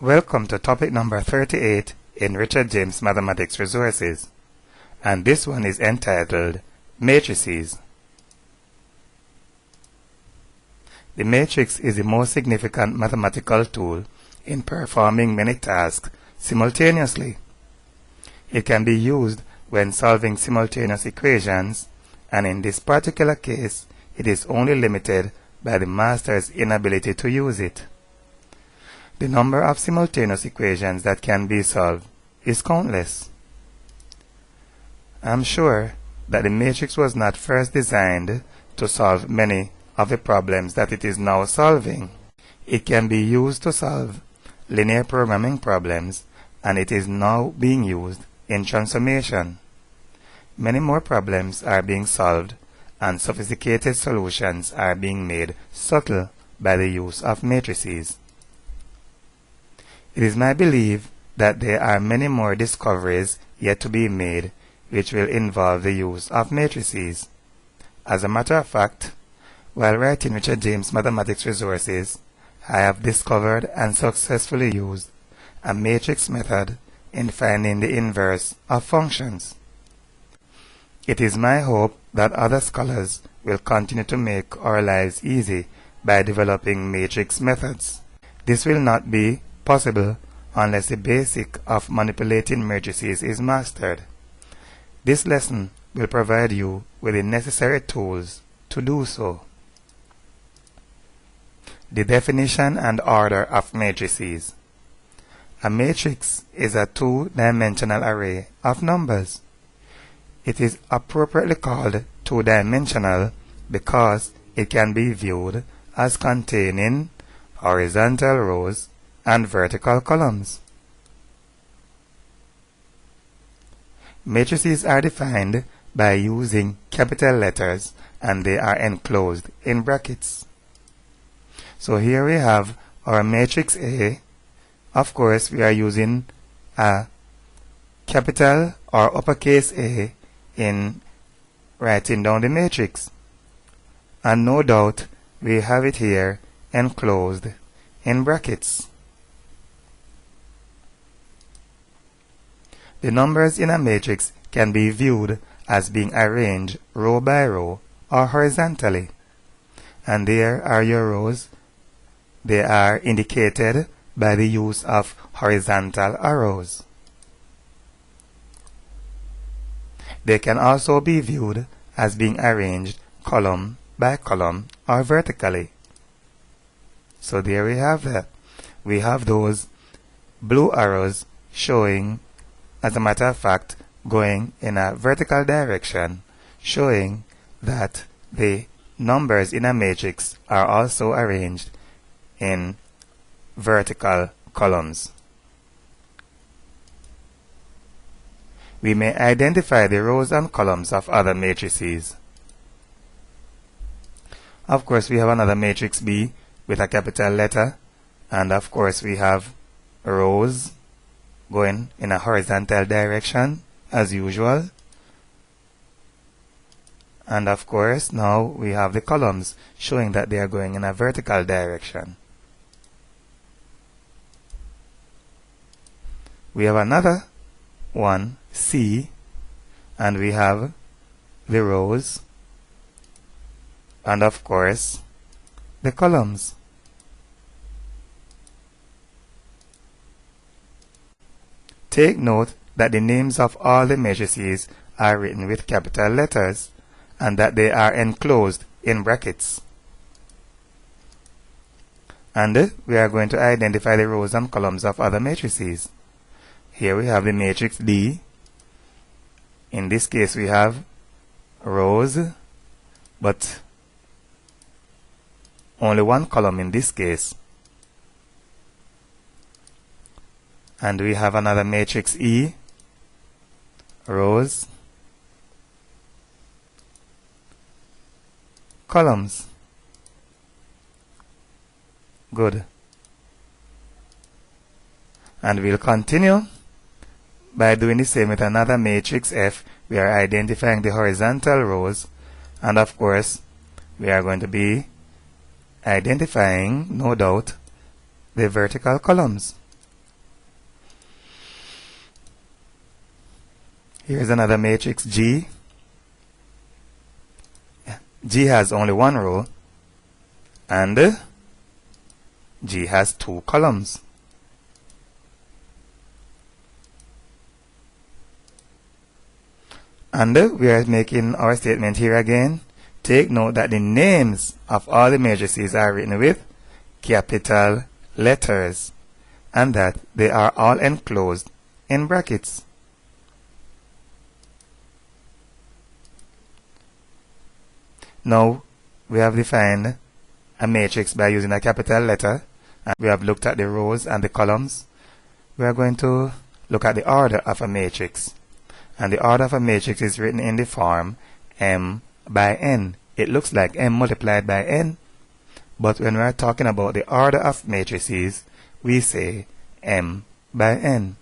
Welcome to topic number 38 in Richard James Mathematics Resources, and this one is entitled Matrices. The matrix is the most significant mathematical tool in performing many tasks simultaneously. It can be used when solving simultaneous equations, and in this particular case, it is only limited by the master's inability to use it. The number of simultaneous equations that can be solved is countless. I'm sure that the matrix was not first designed to solve many of the problems that it is now solving. It can be used to solve linear programming problems, and it is now being used in transformation. Many more problems are being solved, and sophisticated solutions are being made subtle by the use of matrices. It is my belief that there are many more discoveries yet to be made which will involve the use of matrices. As a matter of fact, while writing Richard James Mathematics Resources, I have discovered and successfully used a matrix method in finding the inverse of functions. It is my hope that other scholars will continue to make our lives easy by developing matrix methods. This will not be possible unless the basic of manipulating matrices is mastered. This lesson will provide you with the necessary tools to do so. The definition and order of matrices. A matrix is a two-dimensional array of numbers. It is appropriately called two-dimensional because it can be viewed as containing horizontal rows and vertical columns. Matrices are defined by using capital letters, and they are enclosed in brackets. So here we have our matrix A. Of course, we are using a capital or uppercase A in writing down the matrix. And no doubt we have it here enclosed in brackets. The numbers in a matrix can be viewed as being arranged row by row or horizontally. And there are your rows. They are indicated by the use of horizontal arrows. They can also be viewed as being arranged column by column or vertically. So there we have that. We have those blue arrows showing, as a matter of fact, going in a vertical direction, showing that the numbers in a matrix are also arranged in vertical columns. We may identify the rows and columns of other matrices. Of course, we have another matrix B with a capital letter, and of course we have rows going in a horizontal direction as usual. And of course now we have the columns showing that they are going in a vertical direction. We have another one, C, and we have the rows and of course the columns. Take note that the names of all the matrices are written with capital letters and that they are enclosed in brackets. And we are going to identify the rows and columns of other matrices. Here we have the matrix D. In this case we have rows, but only one column in this case. And we have another matrix E, rows, columns. Good. And we'll continue by doing the same with another matrix F. We are identifying the horizontal rows, and of course we are going to be identifying, no doubt, the vertical columns. Here's another matrix G. G has only one row and G has two columns. And we are making our statement here again. Take note that the names of all the matrices are written with capital letters and that they are all enclosed in brackets. Now we have defined a matrix by using a capital letter, and we have looked at the rows and the columns. We are going to look at the order of a matrix, and the order of a matrix is written in the form m by n. It looks like m multiplied by n, but when we are talking about the order of matrices, we say m by n.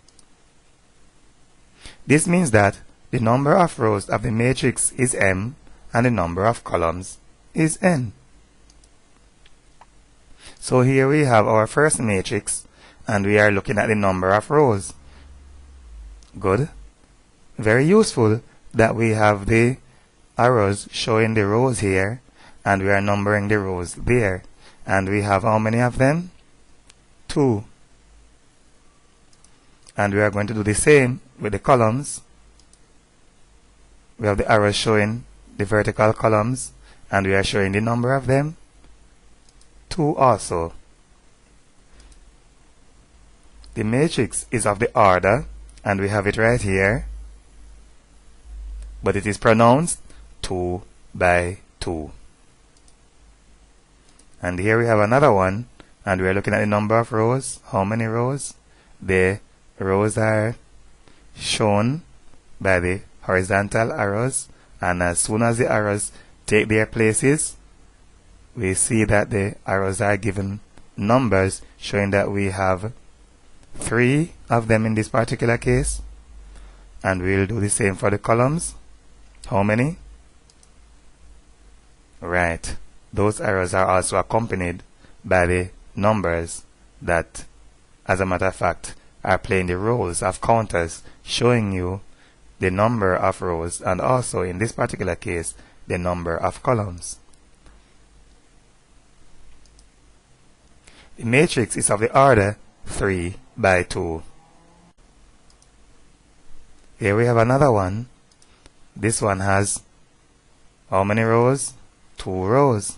This means that the number of rows of the matrix is m and the number of columns is n. So here we have our first matrix and we are looking at the number of rows. Good. Very useful that we have the arrows showing the rows here and we are numbering the rows there. And we have how many of them? 2. And we are going to do the same with the columns. We have the arrows showing the vertical columns and we are showing the number of them, 2 also. The matrix is of the order and we have it right here, but it is pronounced 2 by 2. And here we have another one and we are looking at the number of rows. How many rows? The rows are shown by the horizontal arrows, and as soon as the arrows take their places, we see that the arrows are given numbers showing that we have 3 of them in this particular case. And we'll do the same for the columns. How many? Right. Those arrows are also accompanied by the numbers that, as a matter of fact, are playing the roles of counters, showing you the number of rows and also, in this particular case, the number of columns. The matrix is of the order 3 by 2. Here we have another one. This one has how many rows? 2 rows.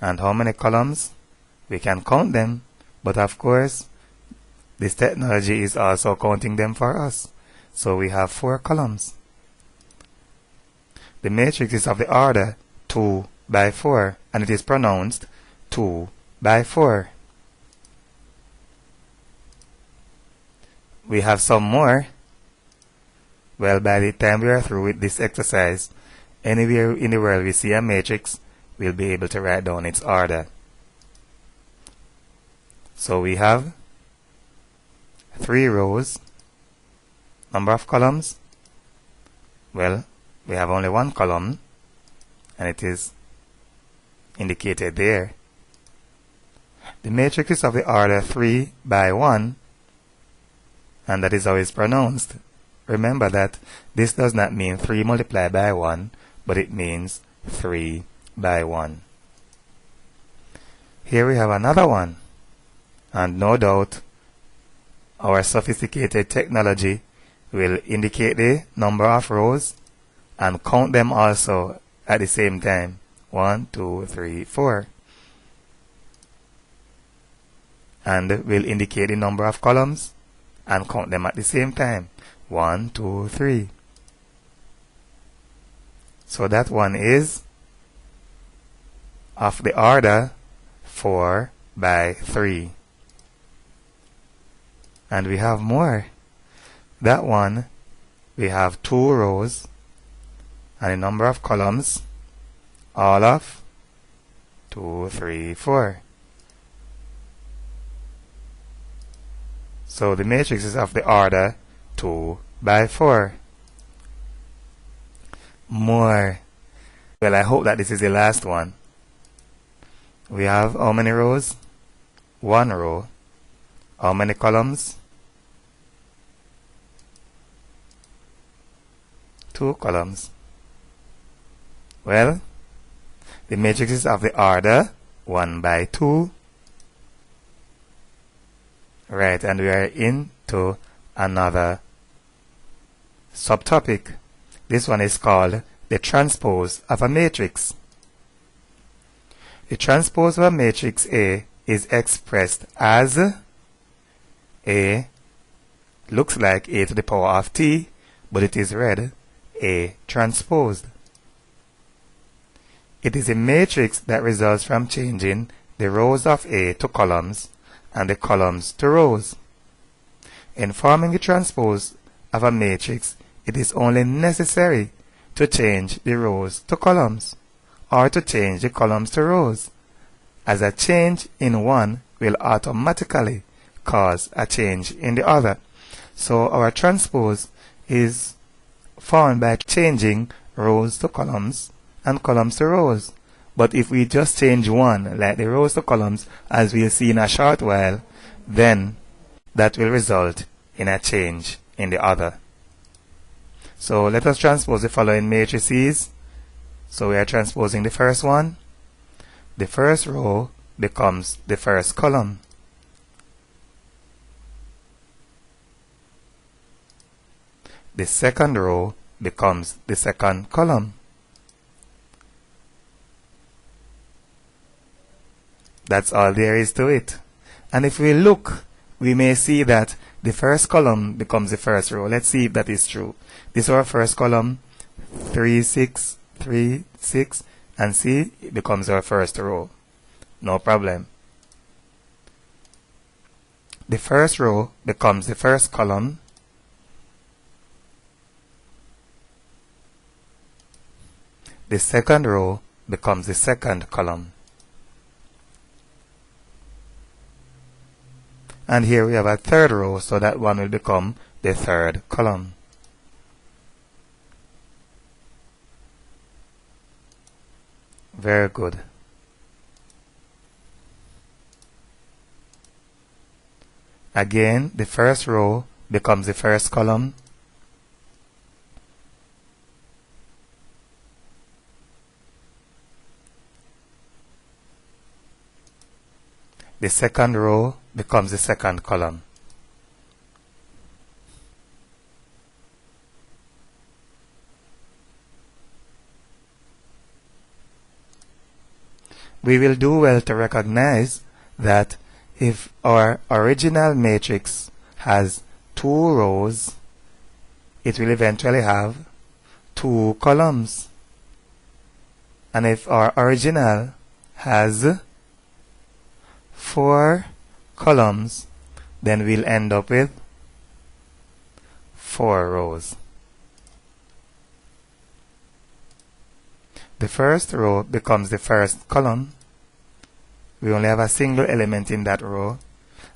And how many columns? We can count them, but of course this technology is also counting them for us. So we have 4 columns. The matrix is of the order 2 by 4 and it is pronounced 2 by 4. We have some more. Well, by the time we are through with this exercise, anywhere in the world we see a matrix, we'll be able to write down its order. So we have 3 rows. Number of columns? Well, we have only 1 column and it is indicated there. The matrix is of the order 3 by 1 and that is how it's pronounced. Remember that this does not mean 3 multiplied by 1, but it means 3 by 1. Here we have another one, and no doubt our sophisticated technology will indicate the number of rows and count them also at the same time. 1, 2, 3, 4. And will indicate the number of columns and count them at the same time. 1, 2, 3. So that one is of the order 4 by 3. And we have more. That one, we have 2 rows and a number of columns, all of 2, 3, 4. So the matrix is of the order 2 by 4. More. Well, I hope that this is the last one. We have how many rows? 1 row. How many columns? 2 columns. Well, the matrix is of the order 1 by 2. Right, and we are into another subtopic. This one is called the transpose of a matrix. The transpose of a matrix A is expressed as A looks like A to the power of T, but it is read A transposed. It is a matrix that results from changing the rows of A to columns and the columns to rows. In forming the transpose of a matrix, it is only necessary to change the rows to columns, or to change the columns to rows, as a change in one will automatically cause a change in the other. So our transpose is formed by changing rows to columns and columns to rows. But if we just change one, like the rows to columns, as we'll see in a short while, then that will result in a change in the other. So let us transpose the following matrices. So we are transposing the first one. The first row becomes the first column. The second row becomes the second column. That's all there is to it. And if we look, we may see that the first column becomes the first row. Let's see if that is true. This is our first column, 3, 6, 3, 6, and see, it becomes our first row. No problem. The first row becomes the first column. The second row becomes the second column. And here we have a third row, so that one will become the third column. Very good. Again, the first row becomes the first column. The second row becomes the second column. We will do well to recognize that if our original matrix has 2 rows, it will eventually have 2 columns. And if our original has 4 columns, then we'll end up with 4 rows. The first row becomes the first column. We only have a single element in that row.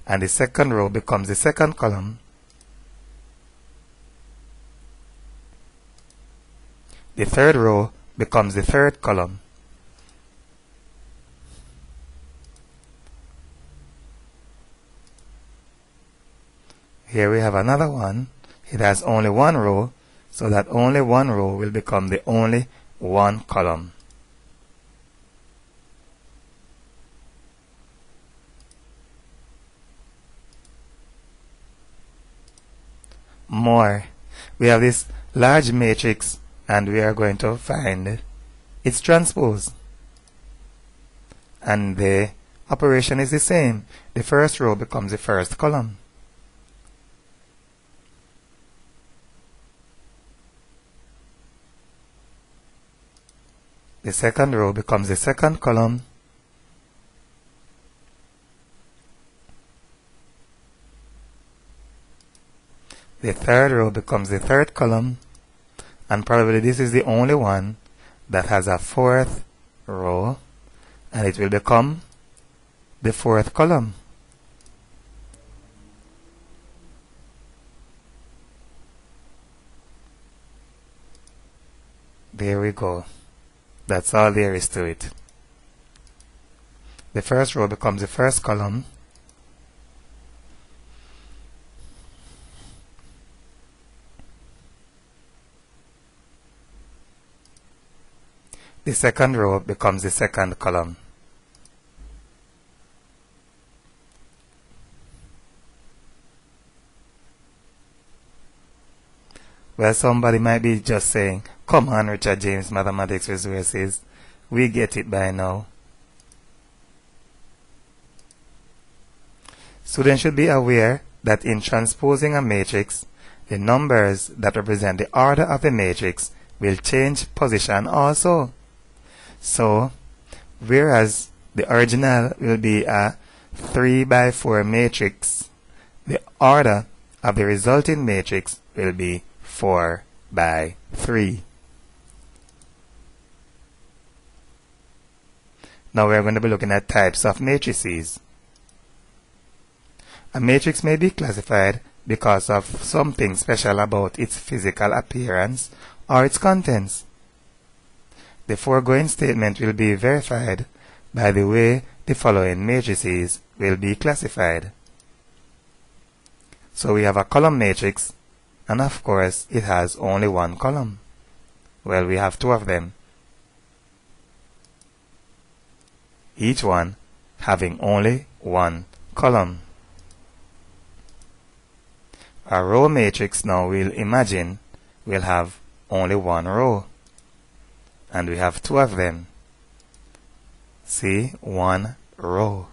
And the second row becomes the second column. The third row becomes the third column. Here we have another one. It has only 1 row, so that only 1 row will become the only 1 column. More. We have this large matrix and we are going to find its transpose. And the operation is the same. The first row becomes the first column. The second row becomes the second column. The third row becomes the third column. And probably this is the only one that has a 4th row. And it will become the 4th column. There we go. That's all there is to it. The first row becomes the first column. the second row becomes the second column. Well, somebody might be just saying, come on, Richard James Mathematics Resources, we get it by now. Students should be aware that in transposing a matrix, the numbers that represent the order of the matrix will change position also. So, whereas the original will be a 3 by 4 matrix, the order of the resulting matrix will be 4 by 3. Now we're going to be looking at types of matrices. A matrix may be classified because of something special about its physical appearance or its contents. The foregoing statement will be verified by the way the following matrices will be classified. So we have a column matrix, and of course it has only one column. Well, we have two of them, each one having only one column. A row matrix now we'll imagine will have only one row, and we have two of them. See, one row.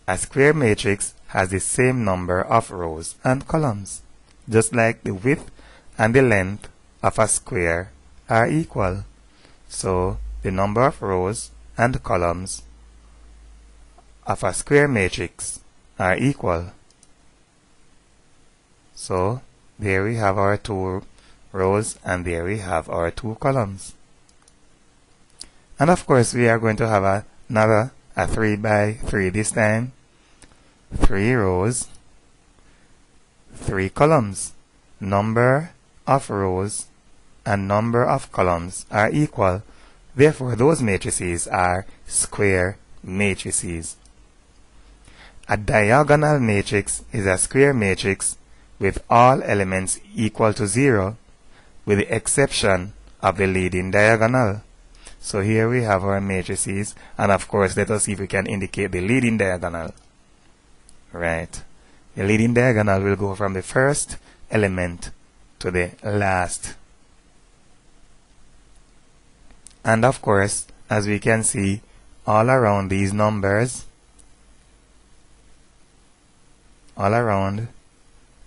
A square matrix has the same number of rows and columns, just like the width and the length of a square are equal. So the number of rows and columns of a square matrix are equal. So there we have our two rows and there we have our two columns. And of course we are going to have another 3 by 3 this time. 3 rows, 3 columns. Number of rows and number of columns are equal. Therefore those matrices are square matrices. A diagonal matrix is a square matrix with all elements equal to 0, with the exception of the leading diagonal. So here we have our matrices, and of course let us see if we can indicate the leading diagonal. Right. The leading diagonal will go from the first element to the last. And of course, as we can see, all around these numbers, all around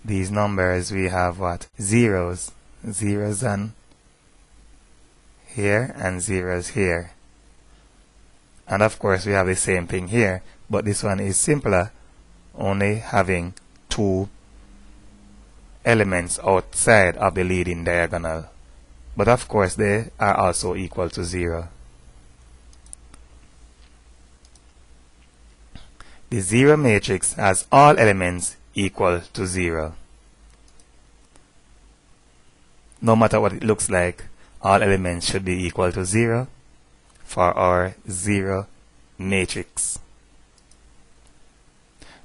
these numbers we have what? Zeros. Zeros on here and zeros here. And of course we have the same thing here, but this one is simpler, only having 2 elements outside of the leading diagonal. But of course they are also equal to 0. The zero matrix has all elements equal to 0. No matter what it looks like, all elements should be equal to 0 for our zero matrix.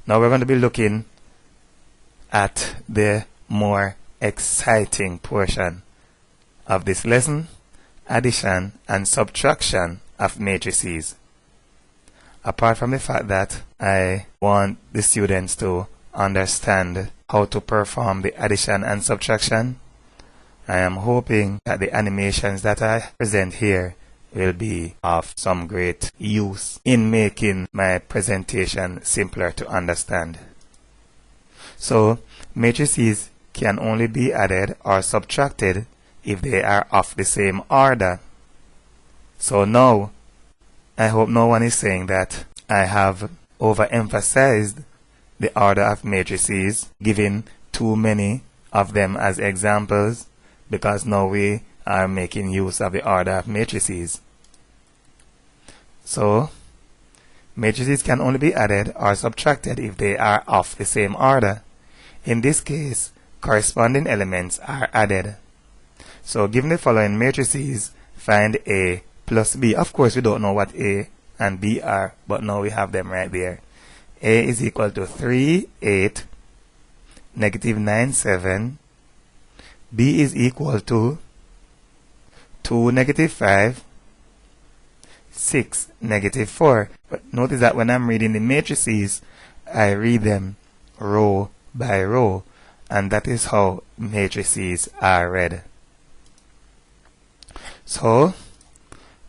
Now we're going to be looking at the more exciting portion of this lesson, addition and subtraction of matrices. Apart from the fact that I want the students to understand how to perform the addition and subtraction, I am hoping that the animations that I present here will be of some great use in making my presentation simpler to understand. So, matrices can only be added or subtracted if they are of the same order. So now, I hope no one is saying that I have overemphasized the order of matrices, giving too many of them as examples, because now we are making use of the order of matrices. So, matrices can only be added or subtracted if they are of the same order. In this case, corresponding elements are added. So, given the following matrices, find A plus B. Of course, we don't know what A and B are, but now we have them right there. A is equal to 3, 8, negative 9, 7. B is equal to 2, negative 5, 6, negative 4. But notice that when I'm reading the matrices, I read them row by row, and that is how matrices are read. So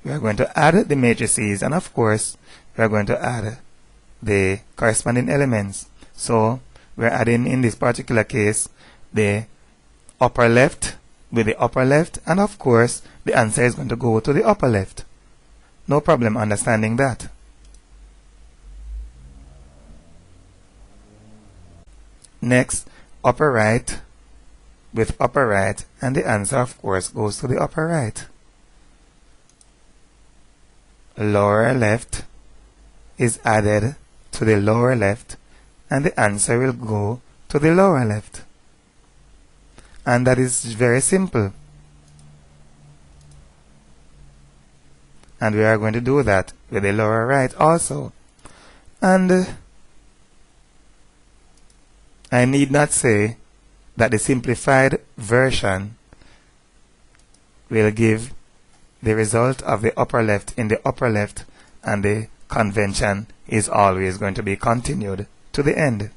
we are going to add the matrices, and of course we are going to add the corresponding elements. So we're adding, in this particular case, the upper left with the upper left, and of course the answer is going to go to the upper left. No problem understanding that. Next, upper right with upper right, and the answer of course goes to the upper right. Lower left is added to the lower left, and the answer will go to the lower left. And that is very simple. And we are going to do that with the lower right also. And I need not say that the simplified version will give the result of the upper left in the upper left, and the convention is always going to be continued to the end.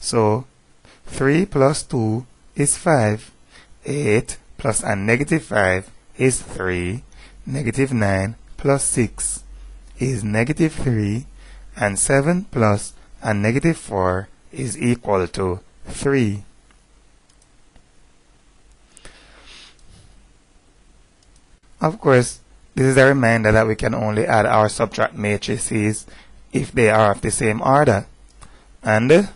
So 3 plus 2 is 5. 8 plus a negative 5 is 3. Negative 9 plus 6 is negative 3. And 7 plus a negative 4 is equal to 3. Of course, this is a reminder that we can only add or subtract matrices if they are of the same order. And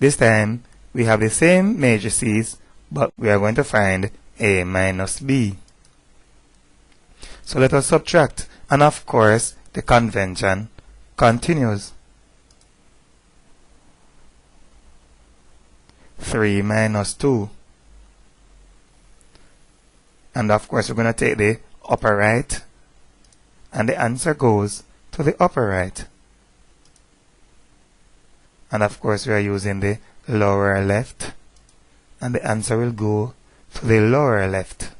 this time we have the same matrices, but we are going to find A minus B. So let us subtract, and of course the convention continues. 3 minus 2. And of course we're going to take the upper right, and the answer goes to the upper right. And of course we are using the lower left, and the answer will go to the lower left.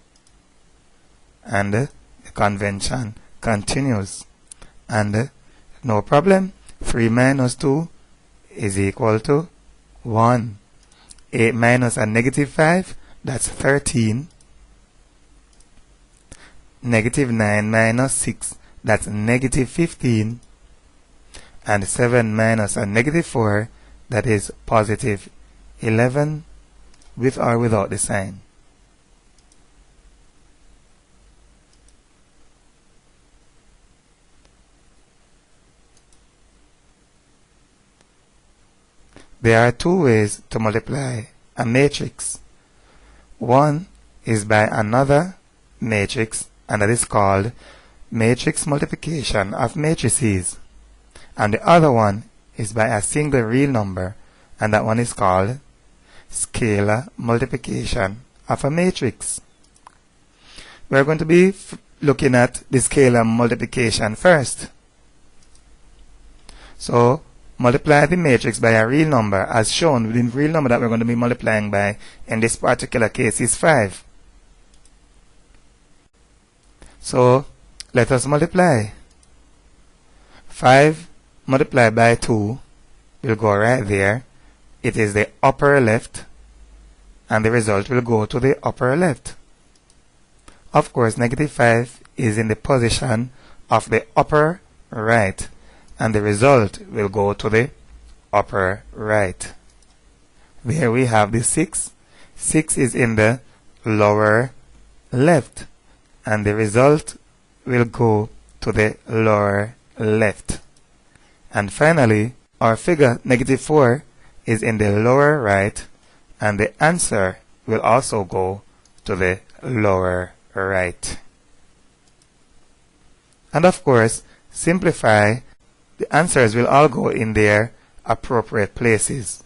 And the convention continues. And no problem, 3 minus 2 is equal to 1. 8 minus a negative 5, that's 13. Negative 9 minus 6, that's negative 15. And 7 minus a negative 4, that is positive 11, with or without the sign. There are two ways to multiply a matrix. One is by another matrix, and that is called matrix multiplication of matrices. And the other one is by a single real number, and that one is called scalar multiplication of a matrix. We're going to be looking at the scalar multiplication first. So multiply the matrix by a real number, as shown. The real number that we're going to be multiplying by in this particular case is 5. So let us multiply. 5 multiplied by 2 will go right there. It is the upper left, and the result will go to the upper left. Of course, negative 5 is in the position of the upper right, and the result will go to the upper right. There we have the 6. 6 is in the lower left, and the result will go to the lower left. And finally, our figure negative 4 is in the lower right, and the answer will also go to the lower right. And of course, simplify. The answers will all go in their appropriate places.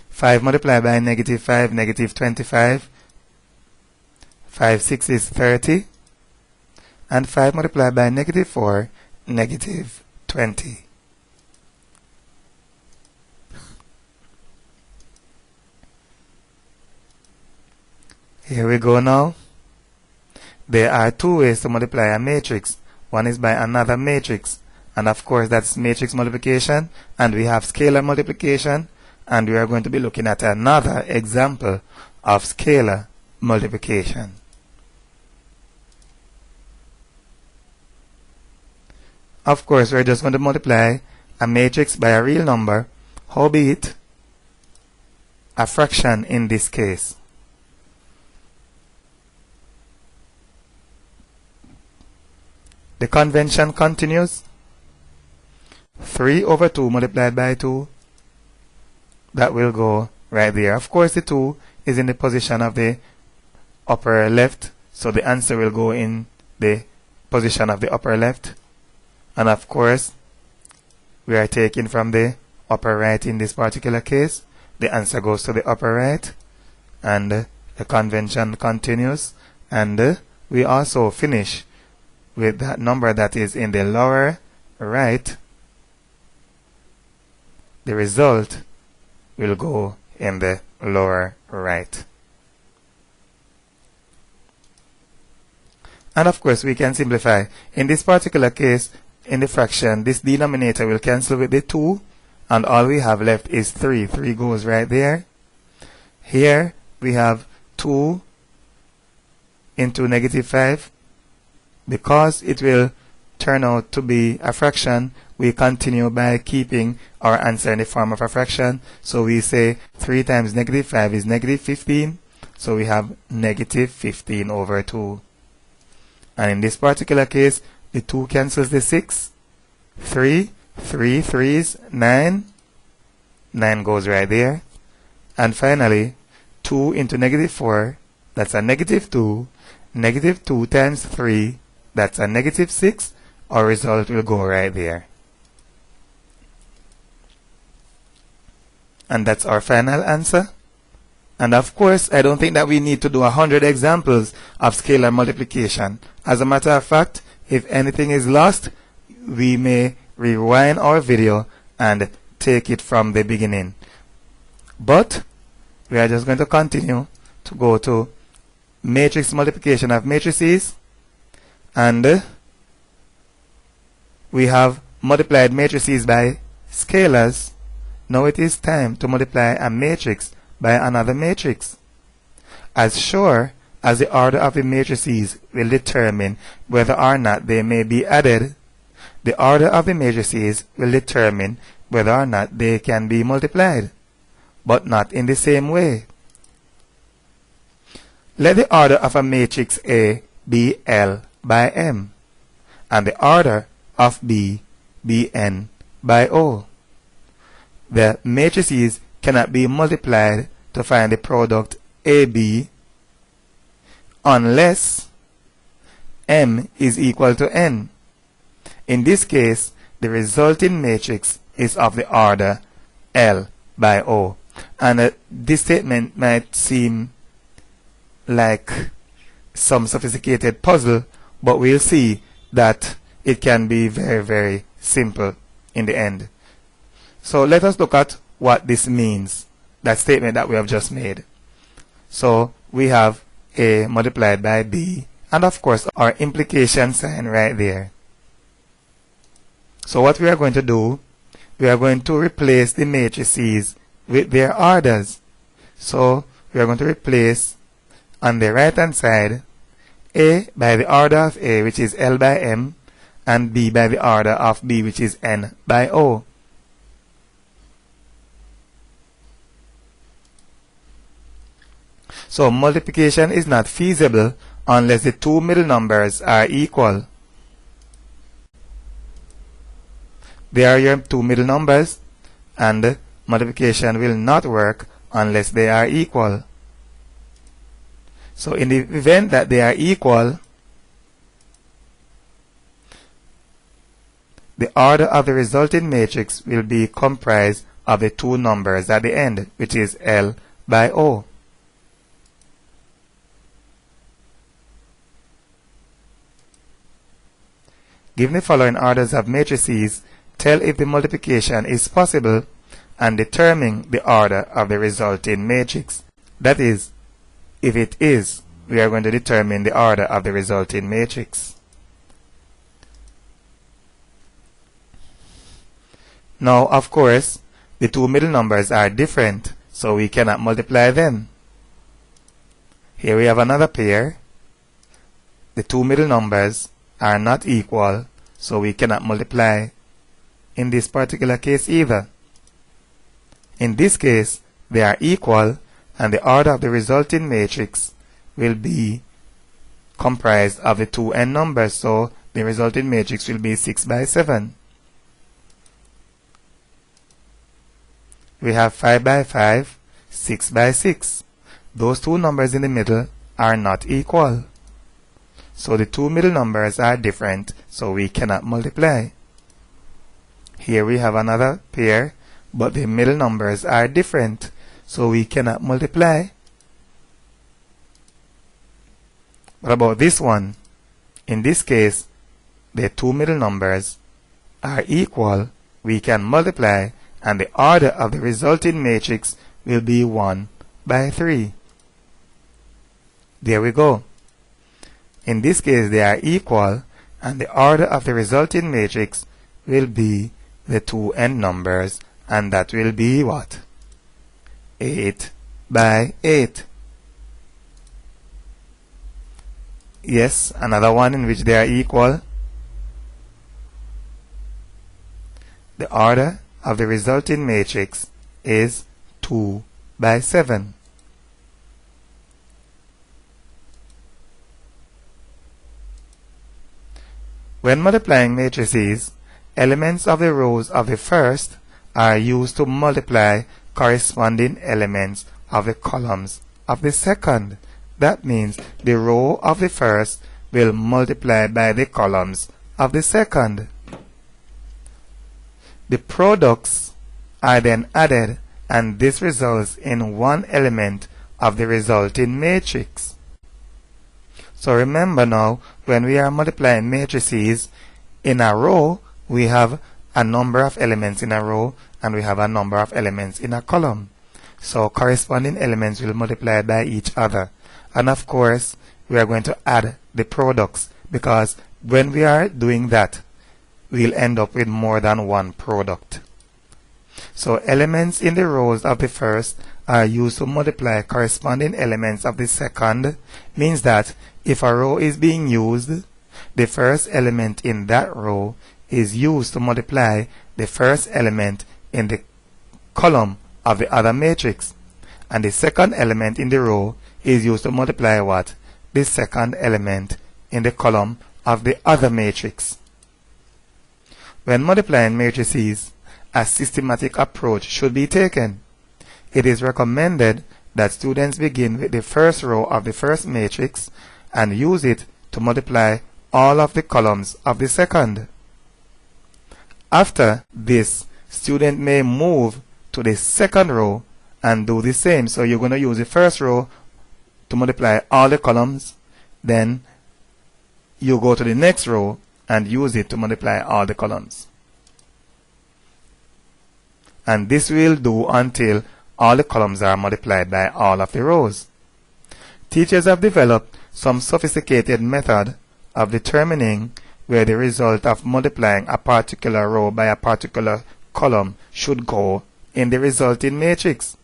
5 multiplied by negative 5, negative 25. 5 6 is 30. And 5 multiplied by negative 4, negative 20. Here we go now. There are two ways to multiply a matrix. One is by another matrix, and of course that's matrix multiplication, and we have scalar multiplication, and we are going to be looking at another example of scalar multiplication. Of course, we're just going to multiply a matrix by a real number, albeit a fraction in this case. The convention continues. 3 over 2 multiplied by 2, that will go right there. Of course, the 2 is in the position of the upper left, so the answer will go in the position of the upper left. And of course, we are taking from the upper right in this particular case. The answer goes to the upper right, and the convention continues. And we also finish with that number that is in the lower right. The result will go in the lower right. And of course, we can simplify. In this particular case, in the fraction, this denominator will cancel with the 2, and all we have left is 3. 3 goes right there. Here we have 2 into negative 5. Because it will turn out to be a fraction, we continue by keeping our answer in the form of a fraction. So we say 3 times negative 5 is negative 15. So we have negative 15 over 2. And in this particular case, the 2 cancels the 6. 3 is 9. 9 goes right there. And finally, 2 into negative 4, that's a negative 2. Negative 2 times 3, that's a negative 6. Our result will go right there. And that's our final answer. And of course, I don't think that we need to do 100 examples of scalar multiplication. As a matter of fact, if anything is lost, we may rewind our video and take it from the beginning. But we are just going to continue to go to matrix multiplication of matrices. And we have multiplied matrices by scalars. Now it is time to multiply a matrix by another matrix. As sure as the order of the matrices will determine whether or not they may be added, the order of the matrices will determine whether or not they can be multiplied, but not in the same way. Let the order of a matrix A be L by M, and the order of B be N by O. The matrices cannot be multiplied to find the product AB unless M is equal to N. In this case, the resulting matrix is of the order L by O. And this statement might seem like some sophisticated puzzle, but we'll see that it can be very, very simple in the end. So let us look at what this means, that statement that we have just made. So we have A multiplied by B, and of course our implication sign right there. So what we are going to do, we are going to replace the matrices with their orders. So we are going to replace on the right hand side A by the order of A, which is L by M, and B by the order of B, which is N by O. So multiplication is not feasible unless the two middle numbers are equal. They are your two middle numbers, and multiplication will not work unless they are equal. So in the event that they are equal, the order of the resulting matrix will be comprised of the two numbers at the end, which is L by O. Given the following orders of matrices, tell if the multiplication is possible and determine the order of the resulting matrix. That is, if it is. we are going to determine the order of the resulting matrix. Now, of course, the two middle numbers are different, so we cannot multiply them. Here we have another pair. The two middle numbers are not equal, so we cannot multiply in this particular case either. In this case, they are equal, and the order of the resulting matrix will be comprised of the two n numbers, so the resulting matrix will be 6 by 7. We have 5 by 5, 6 by 6. Those two numbers in the middle are not equal. So the two middle numbers are different, so we cannot multiply. Here we have another pair, but the middle numbers are different, so we cannot multiply. What about this one? In this case, the two middle numbers are equal, we can multiply, and the order of the resulting matrix will be 1 by 3. There we go. In this case, they are equal, and the order of the resulting matrix will be the two n numbers, and that will be what? 8 by 8. Yes, another one in which they are equal. The order of the resulting matrix is 2 by 7. When multiplying matrices, elements of the rows of the first are used to multiply corresponding elements of the columns of the second. That means the row of the first will multiply by the columns of the second. The products are then added, and this results in one element of the resulting matrix. So remember now, when we are multiplying matrices in a row, we have a number of elements in a row, and we have a number of elements in a column. So corresponding elements will multiply by each other. And of course, we are going to add the products, because when we are doing that, we'll end up with more than one product. So elements in the rows of the first are used to multiply corresponding elements of the second. Means that if a row is being used, the first element in that row is used to multiply the first element in the column of the other matrix, and the second element in the row is used to multiply what? The second element in the column of the other matrix. When multiplying matrices, a systematic approach should be taken. It is recommended that students begin with the first row of the first matrix and use it to multiply all of the columns of the second. After this, student may move to the second row and do the same. So you're going to use the first row to multiply all the columns, then you go to the next row and use it to multiply all the columns. And this will do until all the columns are multiplied by all of the rows. Teachers have developed some sophisticated method of determining where the result of multiplying a particular row by a particular column should go in the resulting matrix.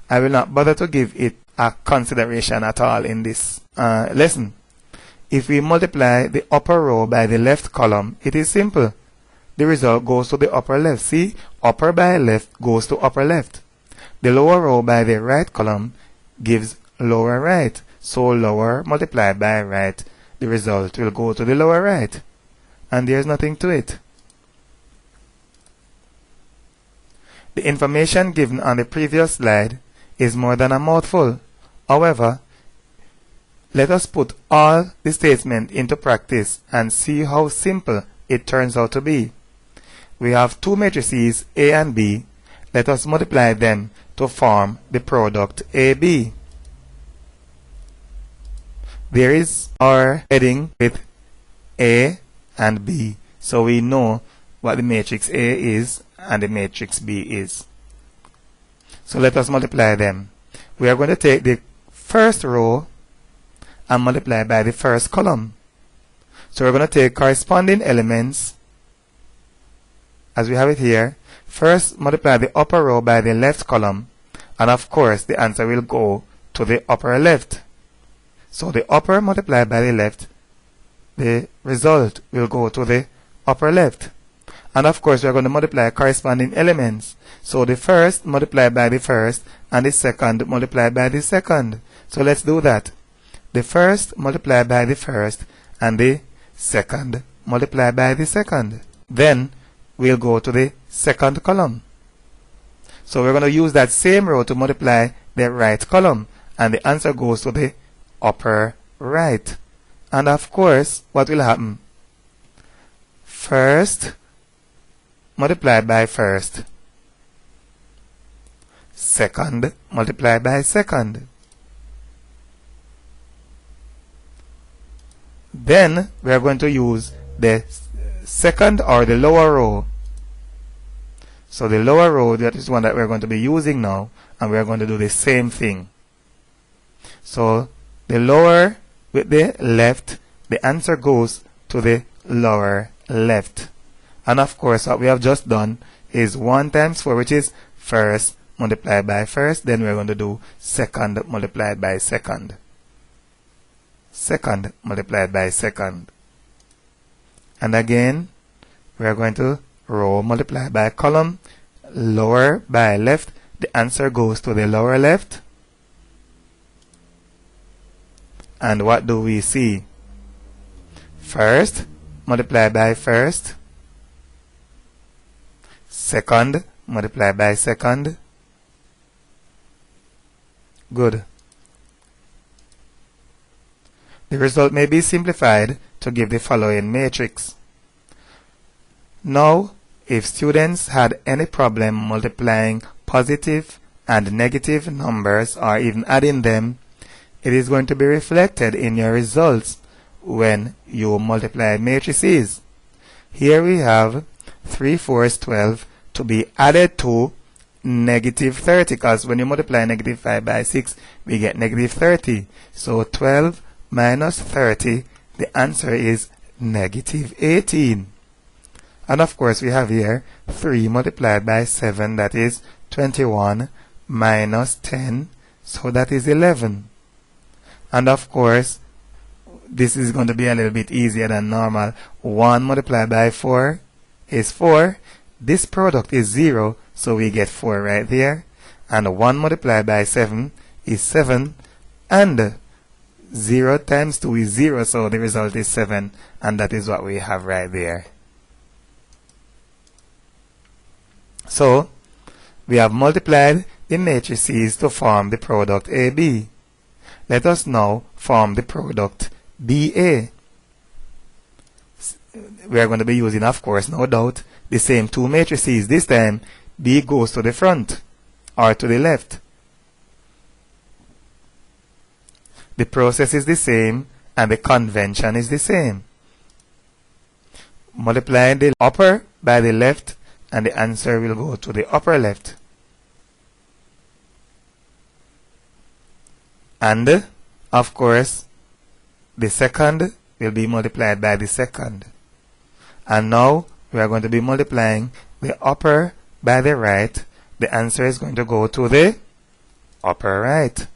I will not bother to give it a consideration at all in this lesson. If we multiply the upper row by the left column, it is simple. The result goes to the upper left. See, upper by left goes to upper left. The lower row by the right column gives lower right. So lower multiplied by right, the result will go to the lower right. And there's nothing to it. The information given on the previous slide is more than a mouthful. However, let us put all the statements into practice and see how simple it turns out to be. We have two matrices A and B. Let us multiply them to form the product AB. There is our heading with A and B, so we know what the matrix A is and the matrix B is. So let us multiply them. We are going to take the first row and multiply by the first column. So we're going to take corresponding elements as we have it here. First, multiply the upper row by the left column, and of course the answer will go to the upper left. So the upper multiplied by the left, the result will go to the upper left. And of course we are going to multiply corresponding elements. So the first multiplied by the first, and the second multiplied by the second. So let's do that. The first multiplied by the first, and the second multiplied by the second. Then we'll go to the second column. So we're going to use that same row to multiply the right column, and the answer goes to the upper right. And of course, what will happen? First multiplied by first, second multiplied by second. Then we are going to use the second or the lower row. So the lower row, that is one that we're going to be using now, and we are going to do the same thing. So the lower with the left, the answer goes to the lower left. And of course what we have just done is 1 times 4, which is first multiplied by first. Then we're going to do second multiplied by second. Second multiplied by second. And again we are going to row multiplied by column, lower by left. The answer goes to the lower left. And what do we see? First multiplied by first, second multiplied by second. Good. The result may be simplified to give the following matrix. Now, if students had any problem multiplying positive and negative numbers or even adding them, it is going to be reflected in your results when you multiply matrices. Here we have 3 4s 12 to be added to negative 30, because when you multiply negative 5 by 6, we get negative 30. So 12 minus 30, the answer is negative 18. And of course we have here 3 multiplied by 7, that is 21, minus 10, so that is 11. And of course this is going to be a little bit easier than normal. 1 multiplied by 4 is 4. This product is 0, so we get 4 right there. And 1 multiplied by 7 is 7. And 0 times 2 is 0, so the result is 7. And that is what we have right there. So we have multiplied the matrices to form the product AB. Let us now form the product BA. We are going to be using, of course, no doubt, the same 2 matrices. This time B goes to the front or to the left. The process is the same and the convention is the same. Multiply the upper by the left and the answer will go to the upper left. And of course the second will be multiplied by the second. And now we are going to be multiplying the upper by the right. The answer is going to go to the upper right.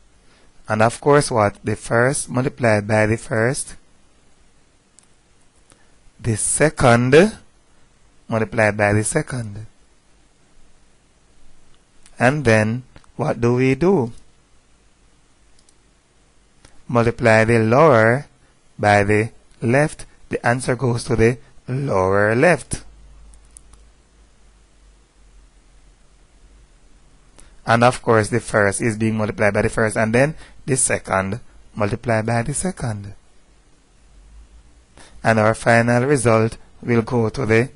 And of course what? The first multiplied by the first. The second multiplied by the second. And then what do we do? Multiply the lower by the left. The answer goes to the lower left. And of course the first is being multiplied by the first, and then the second multiplied by the second. And our final result will go to the,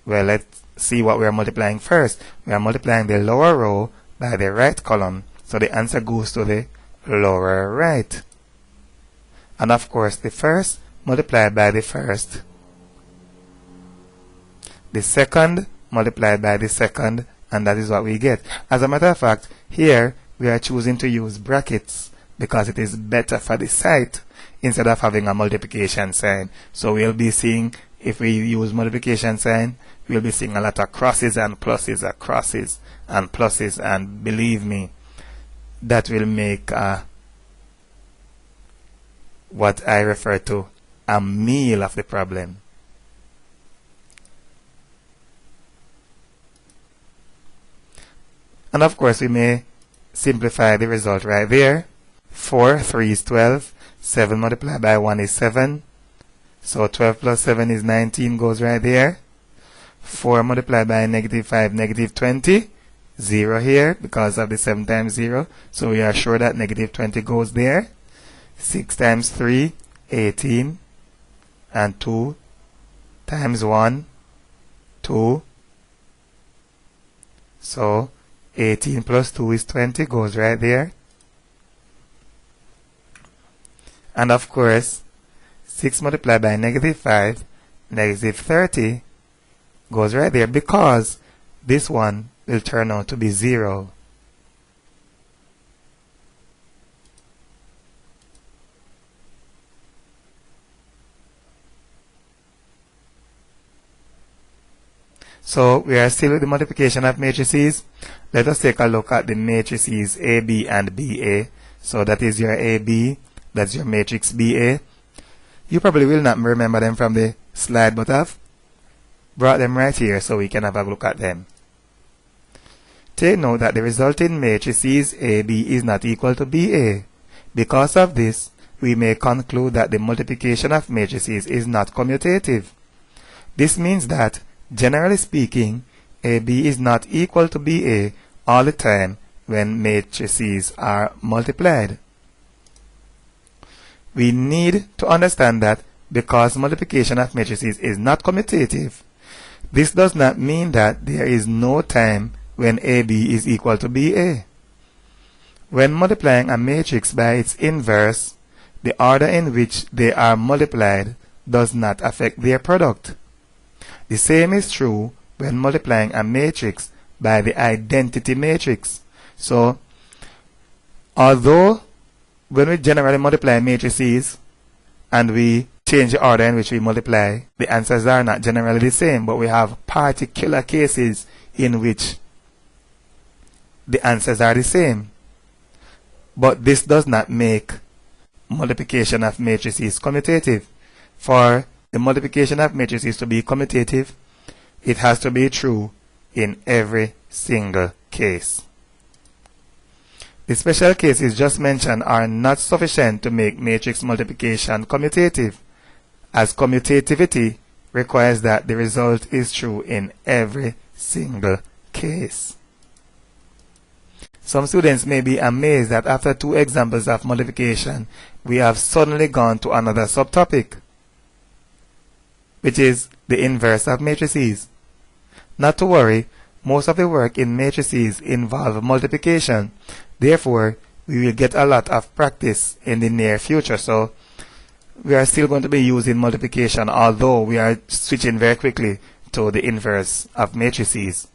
well, let's see what we are multiplying first. We are multiplying the lower row by the right column, so the answer goes to the lower right. And of course the first multiplied by the first, the second multiplied by the second, and that is what we get. As a matter of fact, here we are choosing to use brackets because it is better for the site instead of having a multiplication sign. So we'll be seeing, if we use multiplication sign, we'll be seeing a lot of crosses and pluses, crosses and pluses, and believe me, that will make what I refer to a meal of the problem. And of course, we may simplify the result right there. 4, 3 is 12. 7 multiplied by 1 is 7. So 12 plus 7 is 19, goes right there. 4 multiplied by negative 5, negative 20. 0 here because of the 7 times 0. So we are sure that negative 20 goes there. 6 times 3, 18. And 2 times 1, 2. So 18 plus 2 is 20, goes right there. And of course, 6 multiplied by negative 5, negative 30, goes right there because this one will turn out to be 0. So we are still with the multiplication of matrices. Let us take a look at the matrices AB and BA. So that is your AB, that's your matrix BA. You probably will not remember them from the slide, but I've brought them right here so we can have a look at them. Take note that the resulting matrices AB is not equal to BA. Because of this, we may conclude that the multiplication of matrices is not commutative. This means that, generally speaking, AB is not equal to BA all the time when matrices are multiplied. We need to understand that because multiplication of matrices is not commutative, this does not mean that there is no time when AB is equal to BA. When multiplying a matrix by its inverse, the order in which they are multiplied does not affect their product. The same is true when multiplying a matrix by the identity matrix. So, although when we generally multiply matrices and we change the order in which we multiply, the answers are not generally the same, but we have particular cases in which the answers are the same. But this does not make multiplication of matrices commutative. For the multiplication of matrices to be commutative, it has to be true in every single case. The special cases just mentioned are not sufficient to make matrix multiplication commutative, as commutativity requires that the result is true in every single case. Some students may be amazed that after 2 examples of multiplication, we have suddenly gone to another subtopic, which is the inverse of matrices. Not to worry, most of the work in matrices involve multiplication. Therefore, we will get a lot of practice in the near future. So, we are still going to be using multiplication, although we are switching very quickly to the inverse of matrices.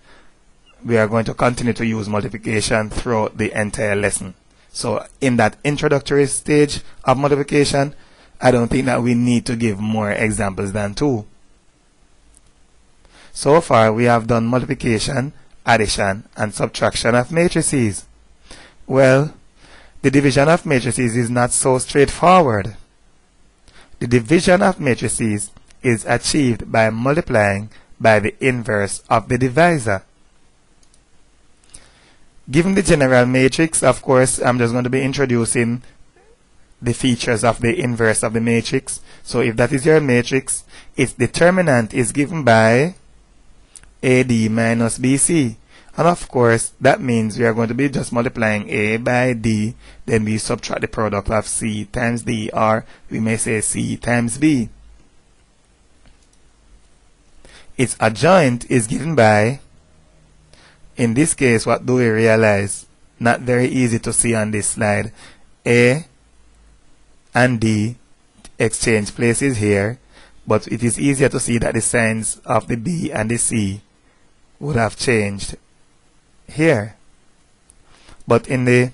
We are going to continue to use multiplication throughout the entire lesson. So, in that introductory stage of multiplication, I don't think that we need to give more examples than 2. So far, we have done multiplication, addition, and subtraction of matrices. Well, the division of matrices is not so straightforward. The division of matrices is achieved by multiplying by the inverse of the divisor. Given the general matrix, of course, I'm just going to be introducing the features of the inverse of the matrix. So if that is your matrix, its determinant is given by AD minus BC. And of course, that means we are going to be just multiplying A by D, then we subtract the product of C times D, or we may say C times B. Its adjoint is given by, in this case, what do we realize? Not very easy to see on this slide. A and D exchange places here, but it is easier to see that the signs of the B and the C would have changed here. But in the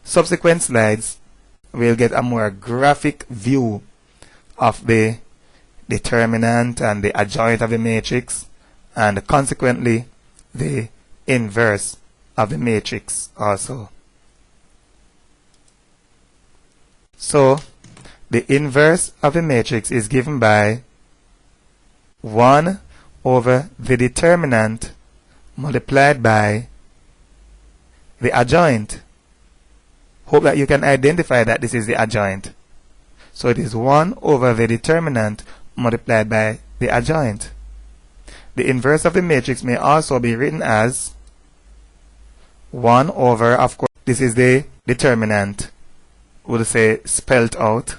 subsequent slides, we'll get a more graphic view of the determinant and the adjoint of the matrix, and consequently the inverse of the matrix also. So the inverse of the matrix is given by 1 over the determinant multiplied by the adjoint. Hope that you can identify that this is the adjoint. So it is 1 over the determinant multiplied by the adjoint. The inverse of the matrix may also be written as 1 over, of course, this is the determinant. We'll say spelt out